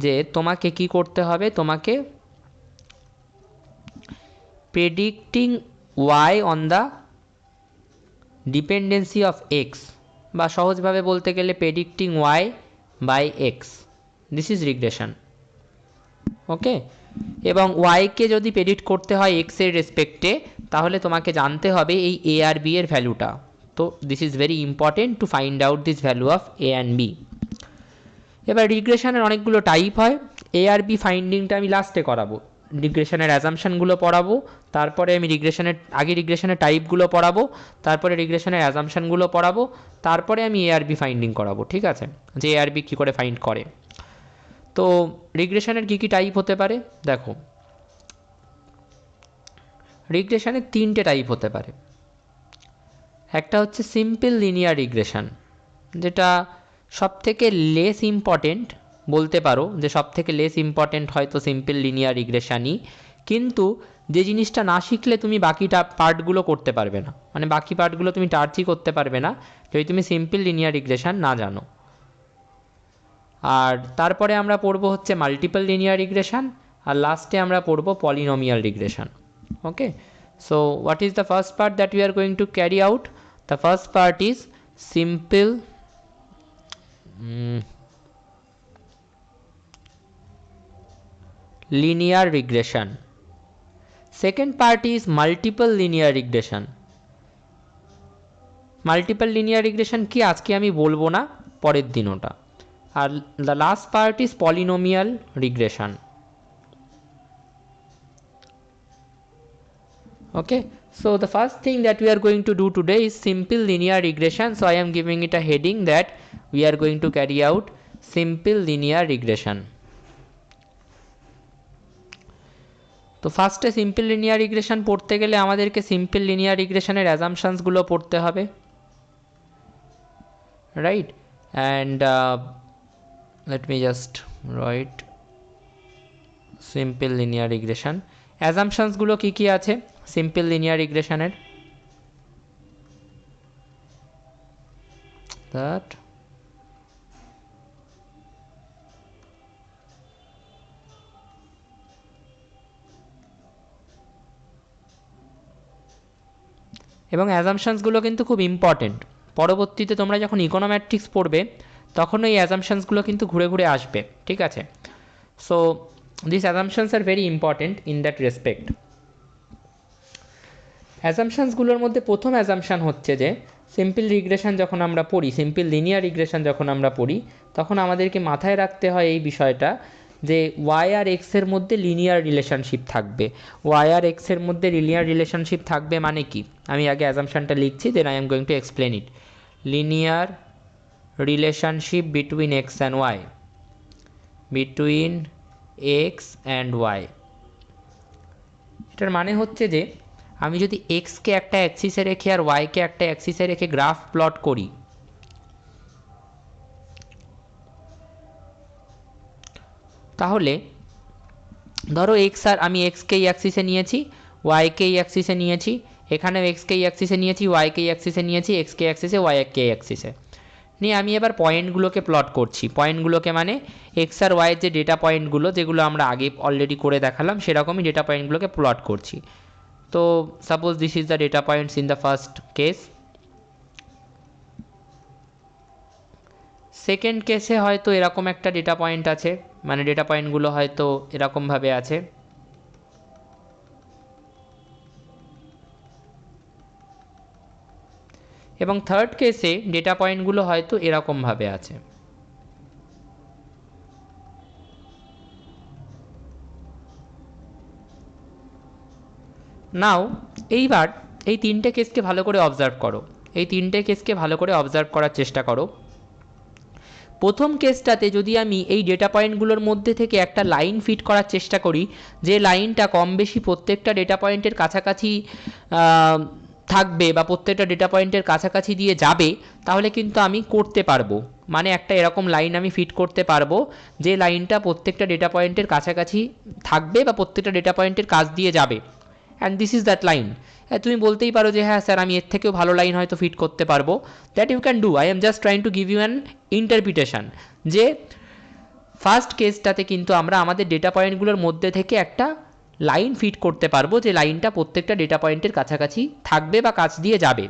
Speaker 1: যে তোমাকে কি করতে হবে, তোমাকে predicting y on the dependency of x, বা সহজভাবে বলতে গেলে predicting y by x. This is regression. ওকে, এবং ওয়াইকে যদি প্রেডিক্ট করতে হয় এক্স এর রেসপেক্টে তাহলে তোমাকে জানতে হবে এই এ আর বি এর ভ্যালুটা। তো this is very important to find out this value of A and B. এবার রিগ্রেশনের অনেকগুলো টাইপ হয়। এ আর বি ফাইন্ডিংটা আমি লাস্টে করাবো, রিগ্রেশনের অ্যাজাম্পশনগুলো পড়াবো, তারপরে আমি রিগ্রেশনের টাইপগুলো পড়াবো, তারপরে রিগ্রেশনের অ্যাজাম্পশনগুলো পড়াবো, তারপরে আমি এ আর বি ফাইন্ডিং করাবো। ঠিক আছে, যে এ আর বি কী করে ফাইন্ড করে। তো রিগ্রেশনের কী কী টাইপ হতে পারে দেখো। রিগ্রেশনের তিনটে টাইপ হতে পারে। একটা হচ্ছে সিম্পল লিনিয়ার রিগ্রেশন, যেটা সবথেকে লেস ইম্পর্টেন্ট, বলতে পারো যে সবথেকে লেস ইম্পর্টেন্ট হয়তো সিম্পল লিনিয়ার রিগ্রেশনই, কিন্তু যে জিনিসটা না শিখলে তুমি বাকিটা পার্টগুলো করতে পারবে না, মানে বাকি পার্টগুলো তুমি টাচই করতে পারবে না যদি তুমি সিম্পল লিনিয়ার রিগ্রেশন না জানো। আর তারপরে আমরা পড়বো হচ্ছে মাল্টিপল লিনিয়ার রিগ্রেশন, আর লাস্টে আমরা পড়বো polynomial regression. Okay, so what is the first part that we are going to carry out? The first part is simple linear regression. Second part is multiple linear regression. Multiple linear regression কি আজকে আমি বলবো না, পরের দিন ওটা। আর the last part is polynomial regression. Okay, so the first thing that we are going to do today is simple linear regression. So I am giving it a heading that we are going to carry out simple linear regression. তো ফার্স্টে simple linear regression পড়তে গেলে আমাদেরকে simple linear রিগ্রেশনের অ্যাজাম্পশনসগুলো পড়তে হবে, right? And let me just write simple linear regression. অ্যাজাম্পশনসগুলো কী কী আছে সিম্পল লিনিয়ার রিগ্রেশনের? দ্যাট এবং অ্যাজাম্পশনসগুলো কিন্তু খুব ইম্পর্টেন্ট। পরবর্তীতে তোমরা যখন ইকোনোমেট্রিক্স পড়বে তখন এই অ্যাজাম্পশনসগুলো কিন্তু ঘুরে ঘুরে আসবে। ঠিক আছে, so this assumptions are very important in that respect. অ্যাজাম্পশনসগুলোর মধ্যে প্রথম অ্যাজাম্পশন হচ্ছে যে সিম্পল রিগ্রেশন যখন আমরা পড়ি, সিম্পল লিনিয়ার রিগ্রেশন যখন আমরা পড়ি, তখন আমাদেরকে মাথায় রাখতে হয় এই বিষয়টা যে ওয়াই আর এক্সের মধ্যে লিনিয়ার রিলেশনশিপ থাকবে। ওয়াই আর এক্সের মধ্যে লিনিয়ার রিলেশনশিপ থাকবে মানে কি, আমি আগে অ্যাজাম্পশনটা লিখছি, then I am going to explain it. Linear relationship between X and Y, between X and Y. এটার মানে হচ্ছে যে আমি যদি এক্সকে একটা অ্যাক্সিসে রেখে আর ওয়াইকে একটা অ্যাক্সিসে রেখে গ্রাফ প্লট করি, তাহলে ধরো এক্স আর আমি এক্সকে এই অ্যাক্সিসে নিয়েছি, ওয়াইকে এই অ্যাক্সিসে নিয়েছি, এখানে এক্সকে এই অ্যাক্সিসে নিয়েছি, ওয়াইকে এই অ্যাক্সিসে নিয়েছি, এক্সকে অ্যাক্সিসে, ওয়াইকে এই অ্যাক্সিসে নিয়ে আমি এবার পয়েন্টগুলোকে প্লট করছি। পয়েন্টগুলোকে মানে এক্স আর ওয়াইয়ের যে ডেটা পয়েন্টগুলো, যেগুলো আমরা আগে অলরেডি করে দেখালাম, সেরকমই ডেটা পয়েন্টগুলোকে প্লট করছি। তো suppose this is the data points in the first case. Second কেসে হয়তো এরকম একটা ডেটা পয়েন্ট আছে, মানে ডেটা পয়েন্টগুলো হয়তো এরকমভাবে আছে। এবং থার্ড কেসে ডেটা পয়েন্টগুলো হয়তো এরকমভাবে আছে। নাও এইবার এই তিনটে কেসকে ভালো করে অবজার্ভ করো, এই তিনটে কেসকে ভালো করে অবজার্ভ করার চেষ্টা করো। প্রথম কেসটাতে যদি আমি এই ডেটা পয়েন্টগুলোর মধ্যে থেকে একটা লাইন ফিট করার চেষ্টা করি, যে লাইনটা কম বেশি প্রত্যেকটা ডেটা পয়েন্টের কাছাকাছি থাকবে বা প্রত্যেকটা ডেটা পয়েন্টের কাছাকাছি দিয়ে যাবে, তাহলে কিন্তু আমি করতে পারবো। মানে একটা এরকম লাইন আমি ফিট করতে পারবো যে লাইনটা প্রত্যেকটা ডেটা পয়েন্টের কাছাকাছি থাকবে বা প্রত্যেকটা ডেটা পয়েন্টের কাছ দিয়ে যাবে, and this is that line. তুমি বলতেই পারো যে হ্যাঁ স্যার, আমি এর থেকেও ভালো লাইন হয়তো ফিট করতে পারবো। That you can do. I am just trying to give you an interpretation যে ফার্স্ট কেসটাতে কিন্তু আমরা আমাদের ডেটা পয়েন্টগুলোর মধ্যে থেকে একটা লাইন ফিট করতে পারবো, যে লাইনটা প্রত্যেকটা ডেটা পয়েন্টের কাছাকাছি থাকবে বা কাছ দিয়ে যাবে।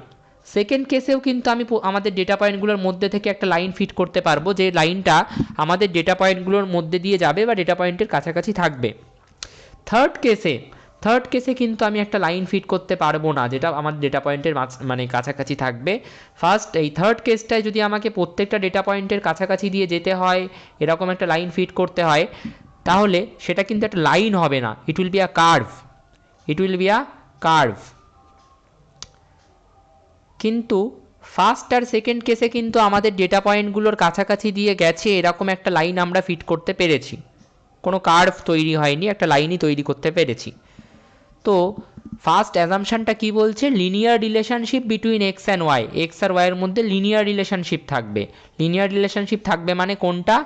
Speaker 1: সেকেন্ড কেসেও কিন্তু আমি আমাদের ডেটা পয়েন্টগুলোর মধ্যে থেকে একটা লাইন ফিট করতে পারবো, যে লাইনটা আমাদের ডেটা পয়েন্টগুলোর মধ্যে দিয়ে যাবে বা ডেটা পয়েন্টের কাছাকাছি থাকবে। থার্ড কেসে কিন্তু আমি একটা লাইন ফিট করতে পারবো না যেটা আমার ডেটা পয়েন্টের মানে কাছাকাছি থাকবে। ফার্স্ট এই থার্ড কেসটায় যদি আমাকে প্রত্যেকটা ডেটা পয়েন্টের কাছাকাছি দিয়ে যেতে হয়, এরকম একটা লাইন ফিট করতে হয়, তাহলে সেটা কিন্তু একটা লাইন হবে না, ইট will be a curve. It will be a curve. কিন্তু ফার্স্ট আর সেকেন্ড কেসে কিন্তু আমাদের ডেটা পয়েন্টগুলোর কাছাকাছি দিয়ে গেছে এরকম একটা লাইন আমরা ফিট করতে পেরেছি, কোনো কার্ভ তৈরি হয়নি, একটা লাইনই তৈরি করতে পেরেছি। তো ফার্স্ট অ্যাজাম্পশনটা কি বলছে? Linear relationship between X and Y, X আর ওয়াইয়ের মধ্যে লিনিয়ার রিলেশনশিপ থাকবে। লিনিয়ার রিলেশনশিপ থাকবে মানে কোনটা?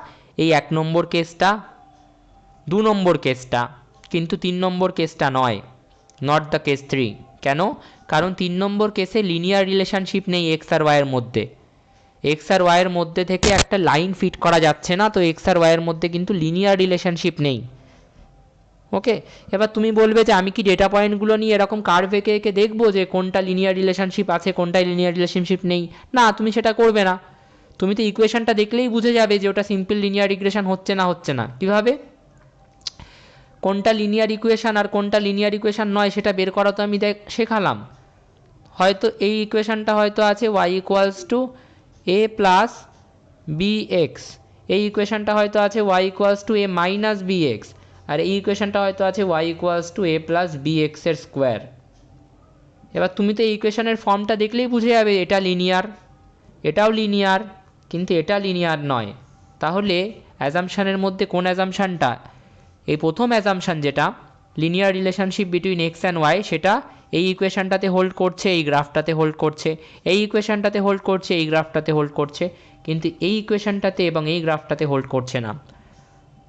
Speaker 1: এই 1 নম্বর কেসটা, 2 নম্বর কেসটা, কিন্তু 3 নম্বর কেসটা নয়, নট দ্য কেস 3। কেন? কারণ 3 নম্বর কেসে লিনিয়ার রিলেশনশিপ নেই এক্স আর ওয়াইয়ের মধ্যে। এক্স আর ওয়াইয়ের মধ্যে থেকে একটা লাইন ফিট করা যাচ্ছে না, তো এক্স আর ওয়াইয়ের মধ্যে কিন্তু লিনিয়ার রিলেশনশিপ নেই। ওকে, এবার তুমি বলবে যে আমি কি ডেটা পয়েন্টগুলো নিয়ে এরকম কার্ভ এঁকে এঁকে দেখবো যে কোনটা লিনিয়ার রিলেশনশিপ আছে কোনটায় লিনিয়ার রিলেশনশিপ নেই? না, তুমি সেটা করবে না। তুমি তো ইকুয়েশনটা দেখলেই বুঝে যাবে যে ওটা সিম্পল লিনিয়ার রিগ্রেশন হচ্ছে না হচ্ছে না। কীভাবে? কোনটা লিনিয়ার ইকুয়েশন আর কোনটা লিনিয়ার ইকুয়েশন নয় সেটা বের করা তো আমি শেখালাম। হয়তো এই ইকুয়েশনটা হয়তো আছে Y equals to A plus B X, এই ইকুয়েশনটা হয়তো আছে Y equals to A minus B X, আর এই ইকুয়েশনটা হয়তো আছে Y equals to A plus B এক্সের স্কোয়ার। এবার তুমি তো এই ইকুয়েশনের ফর্মটা দেখলেই বুঝে যাবে এটা লিনিয়ার, এটাও লিনিয়ার, কিন্তু এটা লিনিয়ার নয়। তাহলে অ্যাজাম্পশানের মধ্যে কোন অ্যাজাম্পশানটা? এই প্রথম অ্যাজাম্পশান যেটা linear relationship between X and Y, সেটা এই ইকুয়েশনটাতে হোল্ড করছে, এই গ্রাফটাতে হোল্ড করছে, এই ইকুয়েশনটাতে হোল্ড করছে, এই গ্রাফটাতে হোল্ড করছে, কিন্তু এই ইকুয়েশনটাতে এবং এই গ্রাফটাতে হোল্ড করছে না।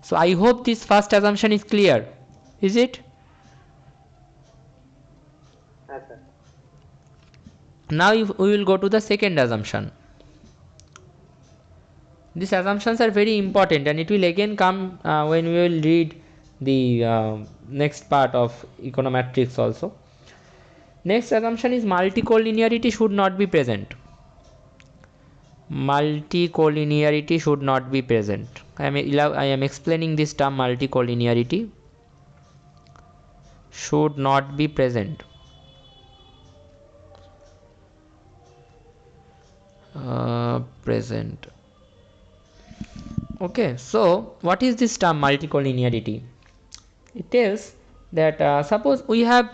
Speaker 1: So I hope this first assumption is clear. Is it?
Speaker 2: হ্যাঁ sir.
Speaker 1: Now we will go to the second assumption. These assumptions are very important and it will again come when we will read the next part of econometrics also. Next assumption is multicollinearity should not be present. Multicollinearity should not be present. I am explaining this term multicollinearity. Should not be present. Present. Okay, so what is this term multicollinearity? It tells that suppose we have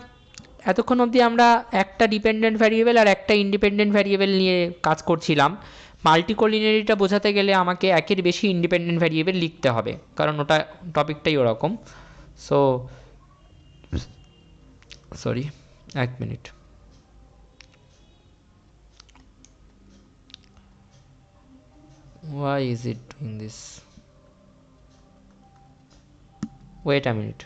Speaker 1: এতক্ষণ অবধি আমরা একটা dependent variable আর একটা independent variable নিয়ে কাজ করছিলাম। মাল্টিকলিনিয়ারিটা বোঝাতে গেলে আমাকে একের বেশি ইন্ডিপেন্ডেন্ট ভ্যারিয়েবল লিখতে হবে, কারণ ওটা টপিকটাই ওরকম। সো সরি, এক minute. Why is it doing this? Wait a minute.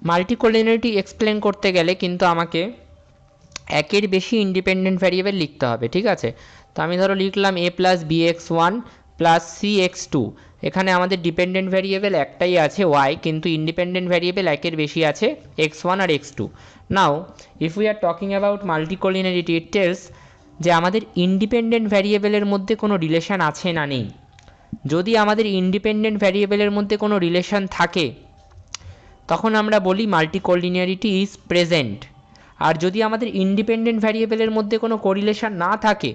Speaker 1: Multicollinearity explain করতে গেলে কিন্তু আমাকে একের বেশি ইন্ডিপেন্ডেন্ট ভ্যারিয়েবল লিখতে হবে, ঠিক আছে। তো আমি ধরো লিখলাম a plus B x one plus C x two. এখানে আমাদের ডিপেন্ডেন্ট ভ্যারিয়েবল একটাই আছে ওয়াই, কিন্তু ইন্ডিপেন্ডেন্ট ভ্যারিয়েবল একের বেশি আছে এক্স ওয়ান আর X two. Now if we are talking about multicollinearity, it tells যে আমাদের ইন্ডিপেন্ডেন্ট ভ্যারিয়েবলের মধ্যে কোনো রিলেশন আছে না নেই। যদি আমাদের ইন্ডিপেন্ডেন্ট ভ্যারিয়েবলের মধ্যে কোনো রিলেশন থাকে তখন আমরা বলি মাল্টিকোলিনিয়ারিটি ইজ প্রেজেন্ট। আর যদি আমাদের ইন্ডিপেন্ডেন্ট ভ্যারিয়েবলের মধ্যে কোনো কোরিলেশন না থাকে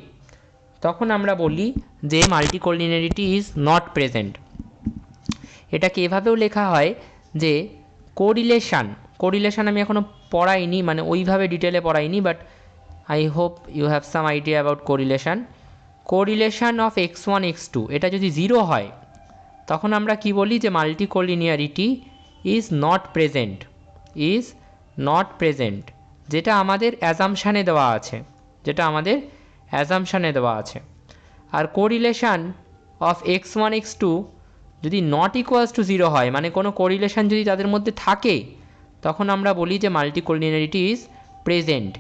Speaker 1: তখন আমরা বলি যে মাল্টিকোলিনিয়ারিটি ইজ নট প্রেজেন্ট। এটাকে এভাবেও লেখা হয় যে কোরিলেশন আমি এখনও পড়াইনি, মানে ওইভাবে ডিটেলে পড়াইনি, but I hope you have some idea about correlation of X one X two, এটা যদি জিরো হয় তখন আমরা কি বলি যে মাল্টিকোলিনিয়ারিটি ইজ নট প্রেজেন্ট, যেটা আমাদের অ্যাজাম্পশানে দেওয়া আছে। আর correlation of X one X two যদি নট ইকুয়ালস টু জিরো হয়, মানে কোনো কোরিলেশন যদি তাদের মধ্যে থাকে, তখন আমরা বলি যে মাল্টিকোলিনিয়ারিটি ইজ প্রেজেন্ট।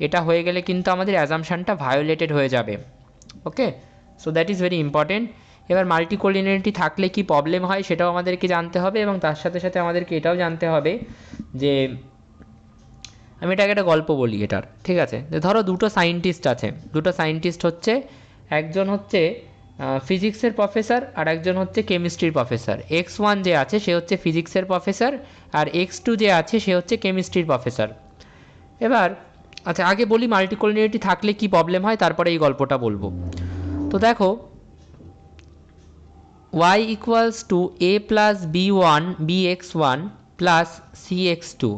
Speaker 1: এটা হয়ে গেলে কিন্তু আমাদের অ্যাজাম্পশানটা ভায়োলেটেড হয়ে যাবে। Okay, so that is very important. এবার মাল্টিকোলিনিয়ারিটি থাকলে কি প্রবলেম হয় সেটাও আমাদেরকে জানতে হবে, এবং তার সাথে সাথে আমাদেরকে এটাও জানতে হবে যে আমি এটাকে একটা গল্প বলি এটার, ঠিক আছে। ধরো দুটো সায়েন্টিস্ট হচ্ছে, একজন হচ্ছে ফিজিক্সের প্রফেসর আর একজন হচ্ছে কেমিস্ট্রির প্রফেসর। এক্স ওয়ান যে আছে সে হচ্ছে ফিজিক্সের প্রফেসর, আর এক্স টু যে আছে সে হচ্ছে কেমিস্ট্রির প্রফেসর। এবার আচ্ছা আগে বলি মাল্টিকোলিনিয়ারিটি থাকলে কি প্রবলেম হয়, তারপরে এই গল্পটা বলবো। তো দেখো y equals to A plus b one b x one plus C x two,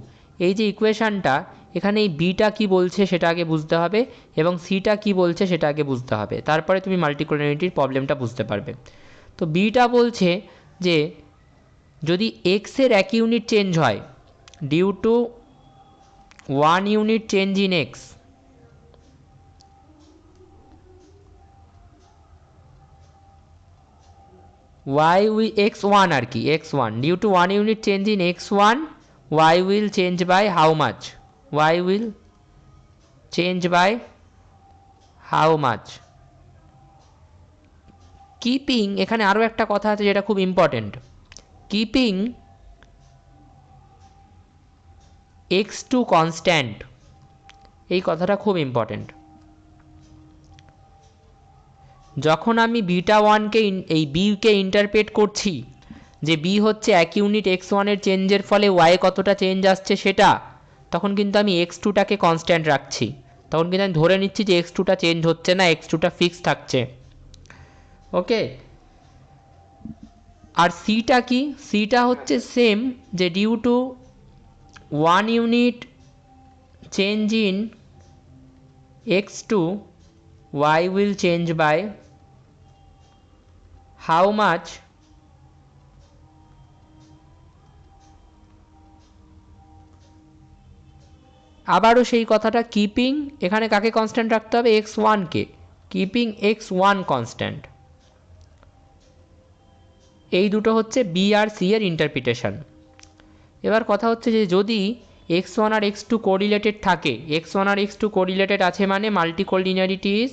Speaker 1: এই যে ইকুয়েশানটা, এখানে এই বিটা কী বলছে সেটা আগে বুঝতে হবে এবং সিটা কী বলছে সেটা আগে বুঝতে হবে, তারপরে তুমি মাল্টিকোলিনিয়ারিটির প্রবলেমটা বুঝতে পারবে। তো বিটা বলছে যে যদি এক্সের এক ইউনিট চেঞ্জ হয় due to 1 unit change in x, x1 আর কি x1 due to 1 unit change in x1, y will change by how much? Keeping, এখানে আরও একটা কথা আছে যেটা খুব ইম্পর্টেন্ট, কিপিং x2 কনস্ট্যান্ট, এই কথাটা খুব ইম্পর্টেন্ট। যখন আমি বিটা ওয়ানকে এই বিকে ইন্টারপ্রেট করছি যে বি হচ্ছে এক ইউনিট এক্স ওয়ানের চেঞ্জের ফলে ওয়াই কতটা চেঞ্জ আসছে সেটা, তখন কিন্তু আমি এক্স টুটাকে কনস্ট্যান্ট রাখছি, তখন কিন্তু আমি ধরে নিচ্ছি যে এক্স টুটা চেঞ্জ হচ্ছে না, এক্স টুটা ফিক্স থাকছে। ওকে, আর সিটা কি, সিটা হচ্ছে সেম, যে due to 1 unit change in x two, y will change by how much? আবারও সেই কথাটা, কিপিং এখানে কাকে কনস্ট্যান্ট রাখতে হবে, এক্স ওয়ানকে, কিপিং এক্স ওয়ান কনস্ট্যান্ট। এই দুটো হচ্ছে বি আর সি এর ইন্টারপ্রিটেশন। এবার কথা হচ্ছে যে যদি এক্স ওয়ান আর এক্স টু কোরিলেটেড থাকে, এক্স ওয়ান আর এক্স টু কোরিলেটেড আছে মানে মাল্টিকোলিনিয়ারিটি ইজ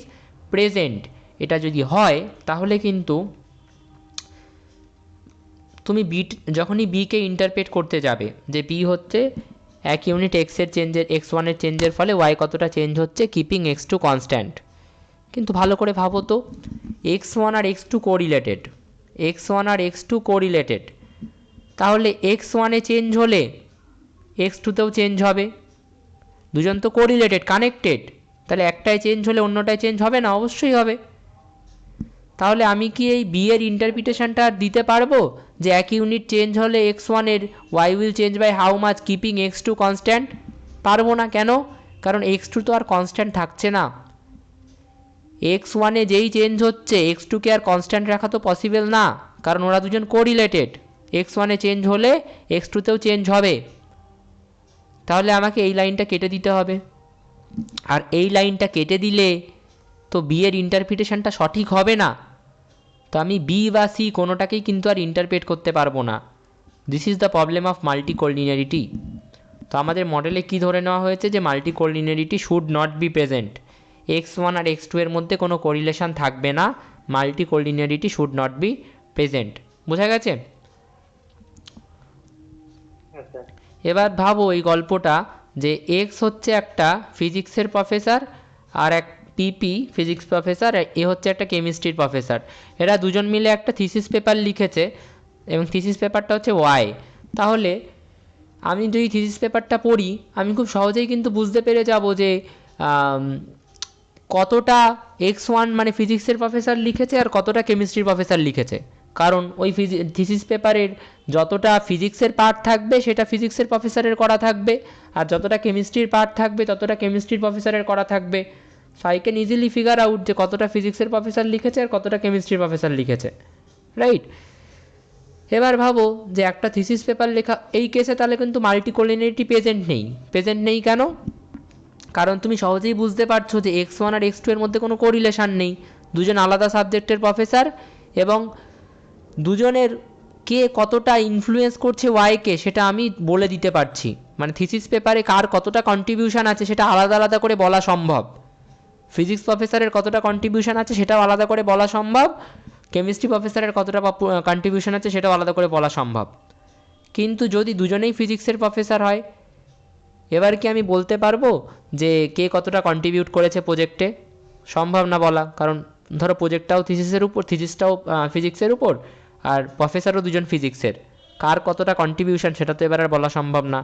Speaker 1: প্রেজেন্ট, এটা যদি হয় তাহলে কিন্তু তুমি যখনই বিকে ইন্টারপ্রেট করতে যাবে যে বি হচ্ছে এক ইউনিট এক্সের চেঞ্জের এক্স ওয়ানের চেঞ্জের ফলে ওয়াই কতটা চেঞ্জ হচ্ছে, কিপিং এক্স টু কনস্ট্যান্ট। কিন্তু ভালো করে ভাবো তো, এক্স ওয়ান আর এক্স টু কোরিলেটেড, তাহলে এক্স ওয়ানে চেঞ্জ হলে এক্স টুতেও চেঞ্জ হবে, দুজন তো কোরিলেটেড কানেক্টেড, তাহলে একটায় চেঞ্জ হলে অন্যটায় চেঞ্জ হবে না, অবশ্যই হবে। তাহলে আমি কি এই বি এর ইন্টারপ্রিটেশনটা দিতে পারবো যে এক ইউনিট চেঞ্জ হলে এক্স ওয়ানের y will change by how much keeping x two constant? পারবো না। কেন? কারণ এক্স টু তো আর কনস্ট্যান্ট থাকছে না, এক্স ওয়ানে যেই চেঞ্জ হচ্ছে এক্স টুকে আর কনস্ট্যান্ট রাখা তো পসিবল না, কারণ ওরা দুজন কোরিলেটেড, এক্স ওয়ানে চেঞ্জ হলে এক্স টুতেও চেঞ্জ হবে। তাহলে আমাকে এই লাইনটা কেটে দিতে হবে, আর এই লাইনটা কেটে দিলে তো বি এর ইন্টারপ্রিটেশনটা সঠিক হবে না, তো আমি বি বা সি কোনোটাকেই কিন্তু আর ইন্টারপ্রেট করতে পারবো না। This is the problem of multicollinearity. তো আমাদের মডেলে কি ধরে নেওয়া হয়েছে যে multicollinearity should not be present, x1 আর x2 এর মধ্যে কোনো কোরিলেশন থাকবে না, multicollinearity should not be present. বোঝা গেছে?
Speaker 2: আচ্ছা
Speaker 1: এবার ভাবো এই গল্পটা যে এক্স হচ্ছে একটা ফিজিক্সের প্রফেসর আর এক পিপি ফিজিক্স প্রফেসর, এ হচ্ছে একটা কেমিস্ট্রির প্রফেসর। এরা দুজন মিলে একটা থিসিস পেপার লিখেছে এবং থিসিস পেপারটা হচ্ছে ওয়াই। তাহলে আমি যদি থিসিস পেপারটা পড়ি আমি খুব সহজেই কিন্তু বুঝতে পেরে যাব যে কতটা x1 মানে ফিজিক্সের প্রফেসর লিখেছে আর কতটা কেমিস্ট্রির প্রফেসর লিখেছে। কারণ ওই থিসিস পেপারের যতটা ফিজিক্সের পার্ট থাকবে সেটা ফিজিক্সের প্রফেসরের করা থাকবে, আর যতটা কেমিস্ট্রির পার্ট থাকবে ততটা কেমিস্ট্রির প্রফেসরের করা থাকবে। So I can easily figure out যে কতটা ফিজিক্সের প্রফেসর লিখেছে আর কতটা কেমিস্ট্রির প্রফেসর লিখেছে, রাইট? এবার ভাবো যে একটা থিসিস পেপার লেখা, এই কেসে তাহলে কিন্তু মাল্টিকোলিনিয়ারিটি প্রেজেন্ট নেই কেন? কারণ তুমি সহজেই বুঝতে পারছো যে x1 আর x2 এর মধ্যে কোনো কোরিলেশন নেই, দুজন আলাদা সাবজেক্টের প্রফেসর, এবং দুজনের কে কতটা ইনফ্লুয়েন্স করছে ওয়াইকে সেটা আমি বলে দিতে পারছি। মানে থিসিস পেপারে কার কতটা কন্ট্রিবিউশন আছে সেটা আলাদা আলাদা করে বলা সম্ভব। ফিজিক্স প্রফেসরের কতটা কন্ট্রিবিউশন আছে সেটাও আলাদা করে বলা সম্ভব, কেমিস্ট্রি প্রফেসরের কতটা কন্ট্রিবিউশন আছে সেটাও আলাদা করে বলা সম্ভব। কিন্তু যদি দুজনেই ফিজিক্সের প্রফেসর হয়, এবার কি আমি বলতে পারবো যে কে কতটা কন্ট্রিবিউট করেছে প্রজেক্টে? সম্ভব না বলা, কারণ ধরো প্রজেক্টটাও থিসিসের উপর, থিসিসটাও ফিজিক্সের উপর, আর প্রফেসরও দুজন ফিজিক্সের, কার কতটা কন্ট্রিবিউশন সেটা তো এবার আর বলা সম্ভব না।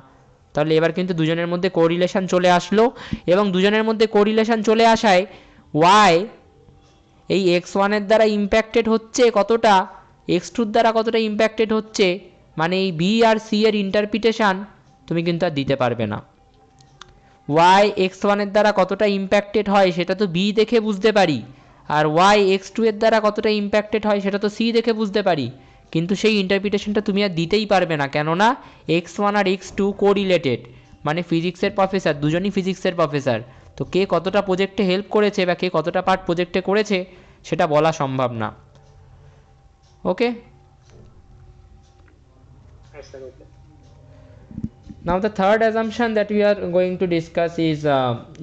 Speaker 1: তাহলে এবার কিন্তু দুজনের মধ্যে কোরিলেশন চলে আসলো, এবং দুজনের মধ্যে কোরিলেশন চলে আসায় ওয়াই এই x1 এর দ্বারা ইম্প্যাক্টেড হচ্ছে কতটা, x2 দ্বারা কতটা ইম্প্যাক্টেড হচ্ছে, মানে এই বি আর সি এর ইন্টারপ্রিটেশান তুমি কিন্তু আর দিতে পারবে না। ওয়াই x1 এর দ্বারা কতটা ইম্প্যাক্টেড হয় সেটা তো বি দেখে বুঝতে পারি, আর ওয়াই x2 এর দ্বারা কতটা ইম্প্যাক্টেড হয় সেটা তো সি দেখে বুঝতে পারি, কিন্তু সেই ইন্টারপ্রিটেশনটা তুমি আর দিতেই পারবে না। কেননা x1 আর x2 কোরিলেটেড, মানে ফিজিক্সের প্রফেসর, দুজনই ফিজিক্সের প্রফেসর। তো কে কতটা প্রজেক্টে হেল্প করেছে বা কে কতটা পার্ট প্রজেক্টে করেছে সেটা বলা সম্ভব না। ওকে,
Speaker 2: আচ্ছা ওকে।
Speaker 1: now the third assumption that we are going to discuss is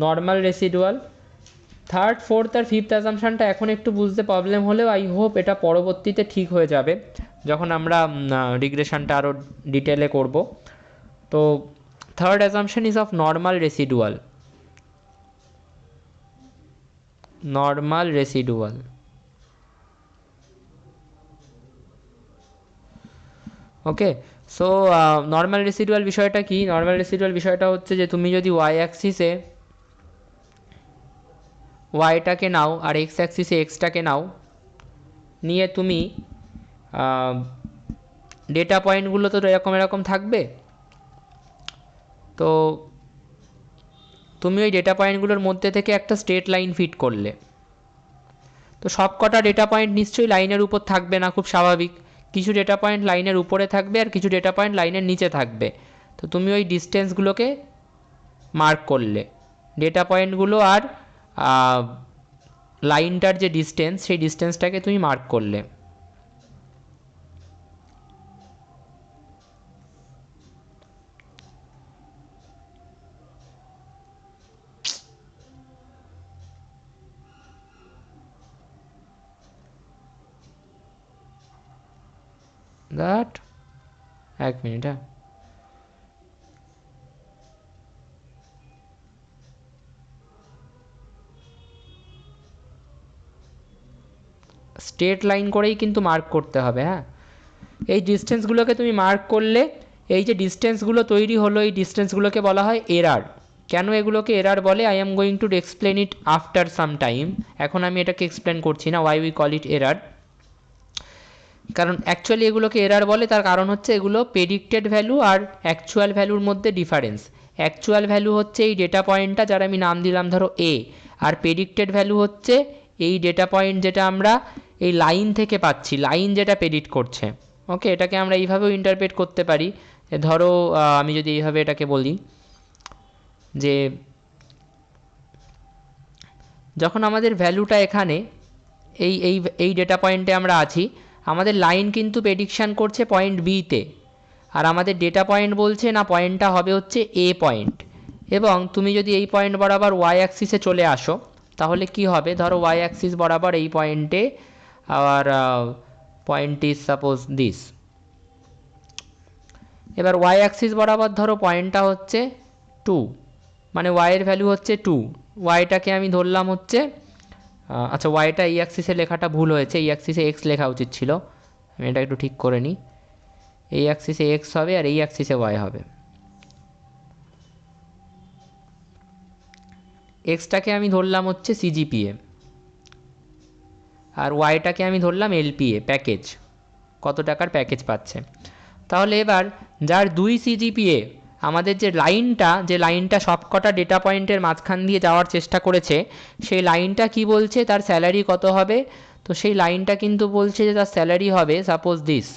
Speaker 1: normal residual. Third, fourth আর ফিফথ অ্যাজাম্পশনটা এখন একটু বুঝতে প্রবলেম হলেও আই হোপ এটা পরবর্তীতে ঠিক হয়ে যাবে যখন আমরা রিগ্রেশনটা আরও ডিটেলে করব। তো third assumption is of normal residual. Normal residual, okay. So normal residual বিষয়টা কি? নর্মাল রেসিডুয়াল বিষয়টা হচ্ছে যে তুমি যদি ওয়াই অ্যাক্সিসে ওয়াইটাকে নাও আর এক্স অ্যাক্সিসে এক্সটাকে নাও, নিয়ে তুমি ডেটা পয়েন্টগুলো তো এরকম এরকম থাকবে। তো তুমি ওই ডেটা পয়েন্টগুলোর মধ্যে থেকে একটা স্ট্রেট লাইন ফিট করলে, তো সব কটা ডেটা পয়েন্ট নিশ্চয়ই লাইনের উপর থাকবে না, খুব স্বাভাবিক। কিছু ডেটা পয়েন্ট লাইনের উপরে থাকবে আর কিছু ডেটা পয়েন্ট লাইনের নিচে থাকবে। তো তুমি ওই ডিস্টেন্সগুলোকে মার্ক করলে, ডেটা পয়েন্টগুলো আর লাইনটার যে ডিস্টেন্স সেই ডিস্টেন্সটাকে তুমি মার্ক করলে। দ্যাট, এক মিনিট, হ্যাঁ। স্ট্রেট লাইন করেই কিন্তু মার্ক করতে হবে, হ্যাঁ। এই ডিস্টেন্সগুলোকে তুমি মার্ক করলে, এই যে ডিস্টেন্সগুলো তৈরি হলো এই ডিস্টেন্সগুলোকে বলা হয় এরার। কেন এগুলোকে এরার বলে I am going to explain it after some time. এখন আমি এটাকে এক্সপ্লেন করছি না why we call it error. কারণ অ্যাকচুয়ালি এগুলোকে এরার বলে তার কারণ হচ্ছে এগুলো প্রেডিক্টেড ভ্যালু আর অ্যাকচুয়াল ভ্যালুর মধ্যে ডিফারেন্স। অ্যাকচুয়াল ভ্যালু হচ্ছে এই ডেটা পয়েন্টটা যার আমি নাম দিলাম ধরো এ, আর প্রেডিক্টেড ভ্যালু হচ্ছে এই ডেটা পয়েন্ট যেটা আমরা এই লাইন থেকে পাচ্ছি, লাইন যেটা প্রেডিক্ট করছে। ওকে, এটাকে আমরা এইভাবেও ইন্টারপ্রেট করতে পারি। ধরো আমি যদি এইভাবে এটাকে বলি যে যখন আমাদের ভ্যালুটা এখানে এই এই ডেটা পয়েন্টে আমরা আছি, আমাদের লাইন কিন্তু প্রেডিকশান করছে পয়েন্ট বিতে, আর আমাদের ডেটা পয়েন্ট বলছে না পয়েন্টটা হবে হচ্ছে এ পয়েন্ট, এবং তুমি যদি এই পয়েন্ট বরাবর ওয়াই অ্যাক্সিসে চলে আসো তাহলে কি হবে, ধরো ওয়াই অ্যাক্সিস বরাবর এই পয়েন্টে our point is suppose this. এবার ওয়াই অ্যাক্সিস বরাবর ধরো পয়েন্টটা হচ্ছে 2, মানে ওয়াইয়ের ভ্যালু হচ্ছে 2। ওয়াইটাকে আমি ধরলাম হচ্ছে আচ্ছা ওয়াইটা এই অ্যাক্সিসে লেখাটা ভুল হয়েছে, এই অ্যাক্সিসে এক্স লেখা উচিত ছিল, আমি এটা একটু ঠিক করে নিই। এই অ্যাক্সিসে এক্স হবে আর এই অ্যাক্সিসে ওয়াই হবে। এক্সটাকে আমি ধরলাম হচ্ছে সিজিপিএ আর ওয়াইটাকে আমি ধরলাম এলপিএ, প্যাকেজ, কত টাকার প্যাকেজ পাচ্ছে। তাহলে এবার যার 2 সিজিপিএ, আমাদের যে লাইনটা সবকটা ডেটা পয়েন্টের মাঝখান দিয়ে যাওয়ার চেষ্টা করেছে, সেই লাইনটা কি বলছে তার স্যালারি কত হবে, তো সেই লাইনটা কিন্তু বলছে যে তার স্যালারি হবে সাপোজ দিস।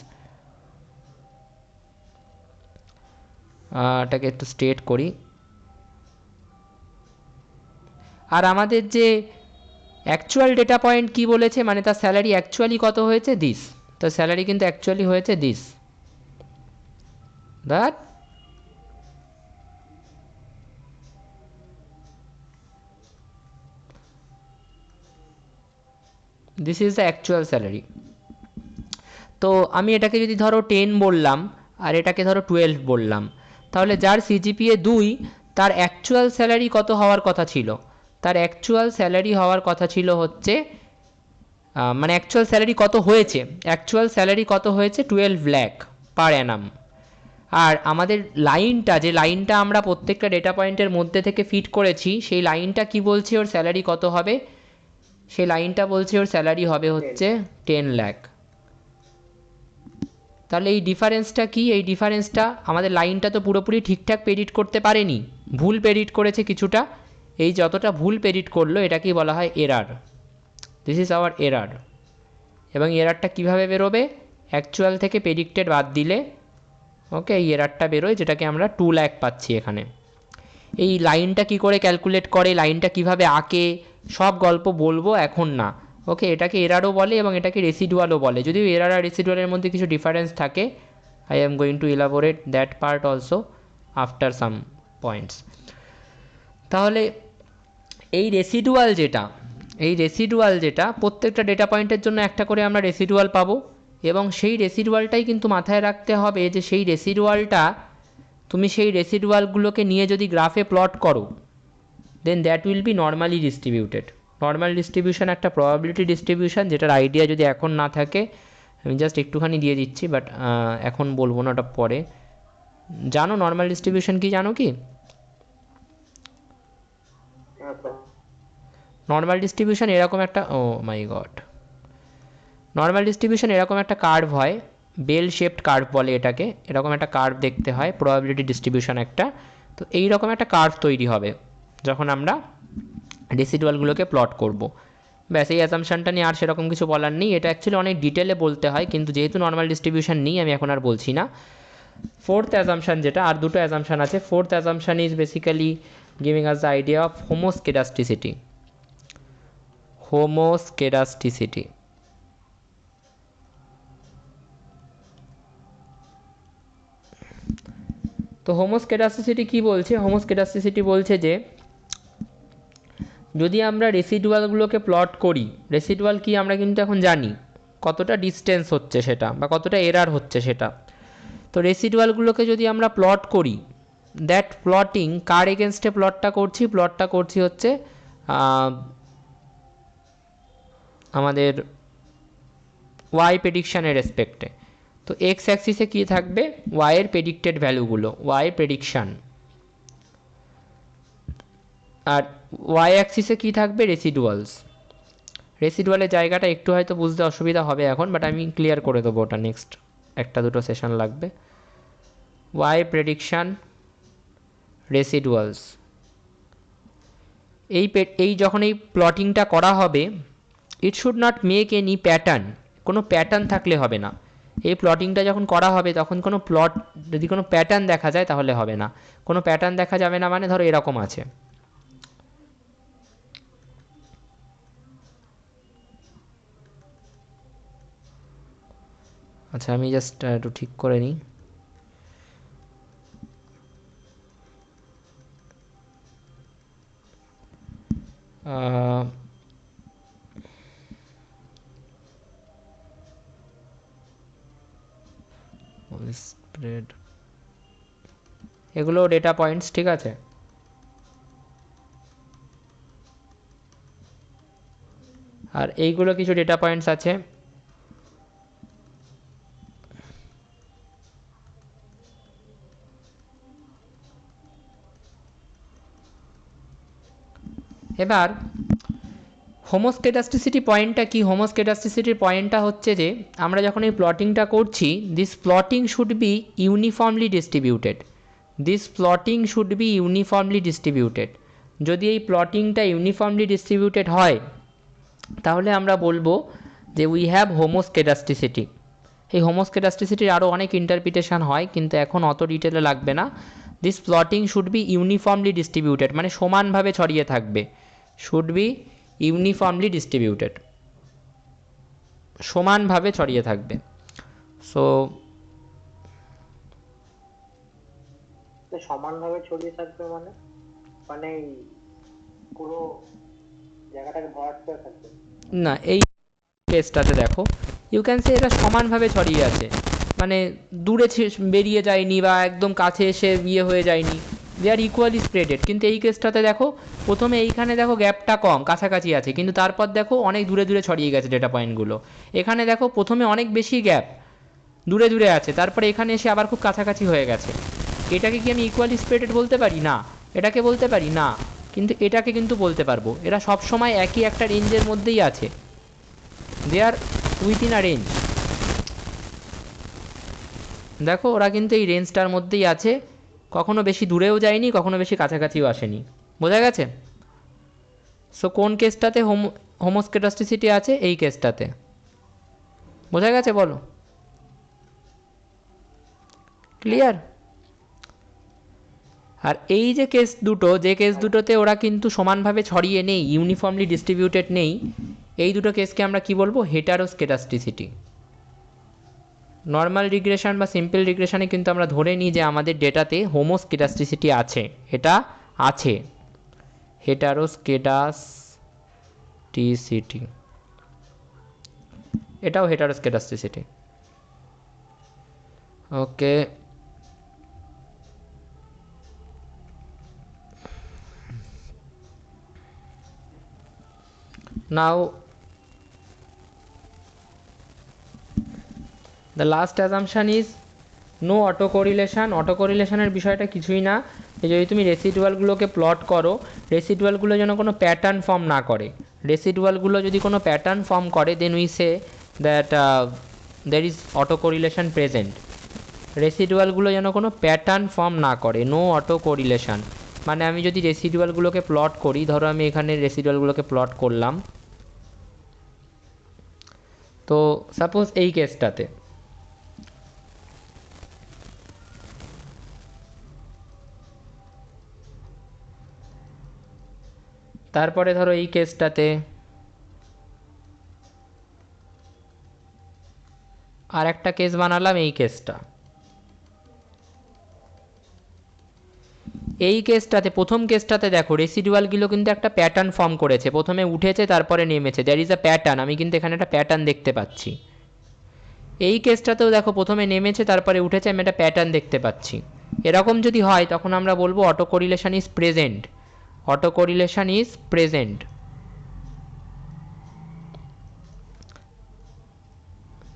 Speaker 1: এটাকে একটু স্ট্রেট করি। আর আমাদের যে অ্যাকচুয়াল ডেটা পয়েন্ট কি বলেছে, মানে তার স্যালারি অ্যাকচুয়ালি কত হয়েছে দিস, তার স্যালারি কিন্তু অ্যাকচুয়ালি হয়েছে this, that this is the actual salary. তো আমি এটাকে যদি ধরো 10 বললাম আর এটাকে ধরো 12 বললাম, তাহলে যার সিজিপিএ 2 তার অ্যাকচুয়াল স্যালারি কত হওয়ার কথা ছিল, তার অ্যাকচুয়াল স্যালারি হওয়ার কথা ছিল হচ্ছে মানে অ্যাকচুয়াল স্যালারি কত হয়েছে, অ্যাকচুয়াল স্যালারি কত হয়েছে 12 লাখ পার অ্যানাম। আর আমাদের লাইনটা, যে লাইনটা আমরা প্রত্যেকটা ডেটা পয়েন্টের মধ্যে থেকে ফিট করেছি, সেই লাইনটা কি বলছে ওর স্যালারি কত হবে, সেই লাইনটা বলছে ওর স্যালারি হবে হচ্ছে 10 লাখ। তাহলে এই ডিফারেন্সটা কি, এই ডিফারেন্সটা আমাদের লাইনটা তো পুরোপুরি ঠিকঠাক প্রেডিক্ট করতে পারেনি, ভুল প্রেডিক্ট করেছে কিছুটা। এই যতটা ভুল প্রেডিক্ট করলো এটাকেই বলা হয় error, this is our error. এবং এরারটা কীভাবে বেরোবে, অ্যাকচুয়াল থেকে প্রেডিক্টেড বাদ দিলে ওকে এই এরারটা বেরোয়, যেটাকে আমরা 2 লাখ পাচ্ছি এখানে। এই লাইনটা কি করে ক্যালকুলেট করে, লাইনটা কিভাবে আঁকে, সব গল্প বলবো এখন না, ওকে। এটাকে এরারও বলে এবং এটাকে রেসিডুয়ালও বলে, যদিও এরার আর রেসিডুয়ালের মধ্যে কিছু ডিফারেন্স থাকে। I am going two elaborate that part also after some points. তাহলে এই রেসিডুয়াল যেটা প্রত্যেকটা ডেটা পয়েন্টের জন্য একটা করে আমরা রেসিডুয়াল পাবো, এবং সেই রেসিডুয়ালটাই কিন্তু মাথায় রাখতে হবে যে সেই রেসিডুয়ালটা তুমি সেই রেসিডুয়ালগুলোকে নিয়ে যদি গ্রাফে প্লট করো, then that will be normally distributed. Normal distribution একটা প্রবাবিলিটি ডিস্ট্রিবিউশন, যেটার আইডিয়া যদি এখন না থাকে আমি জাস্ট একটুখানি দিয়ে দিচ্ছি, বাট এখন বলবো না, ওটা পরে। জানো নর্মাল ডিস্ট্রিবিউশন কি, জানো কি?
Speaker 2: আচ্ছা।
Speaker 1: নর্মাল ডিস্ট্রিবিউশন এরকম একটা, ও মাই গড, নর্মাল ডিস্ট্রিবিউশন এরকম একটা কার্ভ হয়, বেল শেপড কার্ভ বলে এটাকে, এরকম একটা কার্ভ দেখতে হয় প্রবাবিলিটি ডিস্ট্রিবিউশন একটা। তো এই রকম একটা কার্ভ তৈরি হবে যখন আমরা রেসিডুয়ালগুলোকে প্লট করব। ব্যাস, এই অ্যাসাম্পশনটা নিয়ে আর সেরকম কিছু বলার নেই, এটা অ্যাকচুয়ালি অনেক ডিটেলে বলতে হয়, কিন্তু যেহেতু নর্মাল ডিস্ট্রিবিউশন নেই আমি এখন আর বলছি না। ফোর্থ অ্যাসাম্পশন যেটা, আর দুটো অ্যাসাম্পশন আছে, fourth assumption is basically giving us the idea of homoscedasticity. Homoscedasticity, তো হোমোস্কেডাস্টিসিটি কি বলছে, হোমোস্কেডাস্টিসিটি বলছে যে যদি আমরা রেসিডুয়ালগুলোকে প্লট করি, রেসিডুয়াল কি আমরা কিন্তু এখন জানি, কতটা ডিস্টেন্স হচ্ছে সেটা বা কতটা এরার হচ্ছে সেটা। তো রেসিডুয়ালগুলোকে যদি আমরা প্লট করি, দ্যাট প্লটিং কার এগেনস্টে প্লটটা করছি হচ্ছে আমাদের ওয়াই প্রেডিকশানের রেসপেক্টে। তো এক্স অ্যাক্সিসে কী থাকবে, ওয়াইয়ের প্রেডিক্টেড ভ্যালুগুলো, ওয়াই প্রেডিকশান, আর ওয়াই অ্যাক্সিসে কী থাকবে, রেসিডুয়ালস। রেসিডুয়ালের জায়গাটা একটু হয়তো বুঝতে অসুবিধা হবে এখন, বাট আমি ক্লিয়ার করে দেবো ওটা, নেক্সট একটা দুটো সেশন লাগবে। ওয়াই প্রেডিকশান, রেসিডুয়ালস, এই যখন এই প্লটিংটা করা হবে, it should not make any pattern, কোনো প্যাটার্ন থাকলে হবে না। এই প্লটিংটা যখন করা হবে তখন যদি কোনো প্যাটার্ন দেখা যায় তাহলে হবে না। কোনো প্যাটার্ন দেখা যাবে না মানে ধরো এরকম আছে, আচ্ছা আমি জাস্ট একটু ঠিক করে নিই। স্প্রেড, এগুলো ডেটা পয়েন্টস, ঠিক আছে। আর এইগুলো কিছু ডেটা পয়েন্টস আছে। এবার হোমোস্কেডাস্টিসিটি পয়েন্টটা কি? হোমোস্কেডাস্টিসিটির পয়েন্টটা হচ্ছে যে আমরা যখন এই প্লটিংটা করছি, this plotting should be uniformly distributed. This plotting should be uniformly distributed. যদি এই প্লটিংটা ইউনিফর্মলি ডিস্ট্রিবিউটেড হয় তাহলে আমরা বলবো যে উই হ্যাভ হোমোস্কেডাস্টিসিটি। এই হোমোস্কেডাস্টিসিটির আরও অনেক ইন্টারপ্রিটেশন হয়, কিন্তু এখন অত ডিটেলে লাগবে না। This plotting should be uniformly distributed মানে সমানভাবে ছড়িয়ে থাকবে। শুড বি ইউনিফর্মলি ডিস্ট্রিবিউটেড, সমানভাবে ছড়িয়ে থাকবে। সো
Speaker 2: সমানভাবে ছড়িয়ে থাকবে মানে মানে পুরো জায়গাটাকে ভরাট করে থাকবে
Speaker 1: না, এই কেসটাতে দেখো ইউ ক্যান সে এটা সমানভাবে ছড়িয়ে আছে, মানে দূরে বেরিয়ে যায়নি বা একদম কাছে এসে বিয়ে হয়ে যায়নি, দে আর ইকুয়ালি স্প্রেডেড। কিন্তু এই কেসটাতে দেখো প্রথমে এইখানে দেখো গ্যাপটা কম, কাছাকাছি আছে, কিন্তু তারপর দেখো অনেক দূরে দূরে ছড়িয়ে গেছে ডেটা পয়েন্টগুলো। এখানে দেখো প্রথমে অনেক বেশি গ্যাপ, দূরে দূরে আছে, তারপরে এখানে এসে আবার খুব কাছাকাছি হয়ে গেছে। এটাকে কি আমি ইকুয়ালি স্প্রেডেড বলতে পারি? না। এটাকে বলতে পারি? না। কিন্তু এটাকে কিন্তু বলতে পারবো। এরা সব সময় একই একটা রেঞ্জের মধ্যেই আছে, দে আর উইথিন আ রেঞ্জ। দেখো ওরা কিন্তু এই রেঞ্জটার মধ্যেই আছে, কখনো বেশি দূরেও যায়নি, কখনো বেশি কাছাকাছিও আসেনি। বোঝা গেছে? সো কোন কেসটাতে হোমোস্কেডাস্টিসিটি আছে? এই কেসটাতে। বোঝা গেছে? বলো। ক্লিয়ার? আর এই যে কেস দুটো, যে কেস দুটোতে ওরা কিন্তু সমানভাবে ছড়িয়ে নেই, ইউনিফর্মলি ডিস্ট্রিবিউটেড নেই, এই দুটো কেসকে আমরা কি বলবো? হেটারোস্কেডাস্টিসিটি। নর্মাল রিগ্রেশন বা সিম্পল রিগ্রেশনে কিন্তু আমরা ধরে নিই যে আমাদের ডেটাতে হোমোস্কেডাস্টিসিটি আছে, এটা আছে, হেটারোস্কেডাস্টিসিটি, এটাও heteroscedasticity. Okay, now the last assumption is no auto correlation. Auto কোরিলেশনের বিষয়টা কিছুই না, যদি তুমি রেসিডুয়ালগুলোকে প্লট করো, রেসিডুয়ালগুলো যেন কোনো প্যাটার্ন ফর্ম না করে। রেসিডুয়ালগুলো যদি কোনো প্যাটার্ন ফর্ম করে then we say that there is auto correlation present. রেসিডুয়ালগুলো যেন কোনো প্যাটার্ন ফর্ম না করে, নো অটো কোরিলেশন। মানে আমি যদি রেসিডুয়ালগুলোকে প্লট করি, ধরো আমি এখানে রেসিডুয়ালগুলোকে প্লট করলাম, তো সাপোজ এই কেসটাতে তারপরে ধরো এই কেসটাতে আর একটা কেস বানালাম, এই কেসটা, এই কেসটাতে প্রথম কেসটাতে দেখো রেসিডুয়ালগুলো কিন্তু একটা প্যাটার্ন ফর্ম করেছে, প্রথমে উঠেছে তারপরে নেমেছে, দ্যার ইজ আ প্যাটার্ন, আমি কিন্তু এখানে একটা প্যাটার্ন দেখতে পাচ্ছি। এই কেসটাতেও দেখো প্রথমে নেমেছে তারপরে উঠেছে, আমি একটা প্যাটার্ন দেখতে পাচ্ছি। এরকম যদি হয় তখন আমরা বলবো auto correlation is present. Auto correlation is present.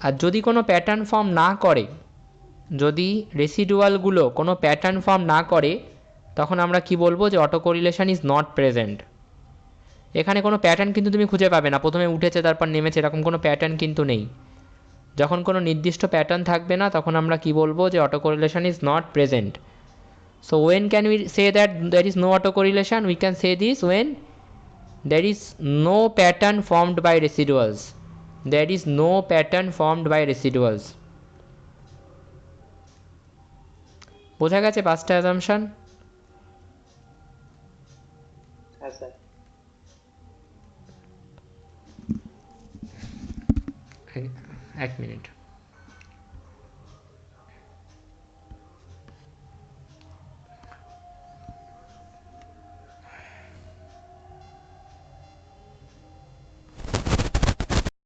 Speaker 1: আর যদি কোনো প্যাটার্ন ফর্ম না করে, যদি রেসিডুয়ালগুলো কোনো প্যাটার্ন ফর্ম না করে, তখন আমরা কি বলবো? যে auto correlation is not present. এখানে কোনো প্যাটার্ন কিন্তু তুমি খুঁজে পাবে না, প্রথমে উঠেছে তারপর নেমেছে এরকম কোনো প্যাটার্ন কিন্তু নেই। যখন কোনো নির্দিষ্ট প্যাটার্ন থাকবে না তখন আমরা কি বলবো? যে auto correlation is not present. So when can we say that there is no auto correlation? We can say this when there is no pattern formed by residuals. There is no pattern formed by residuals. বোঝা গেছে পাঁচটা assumption?
Speaker 2: হ্যাঁ sir.
Speaker 1: এক minute.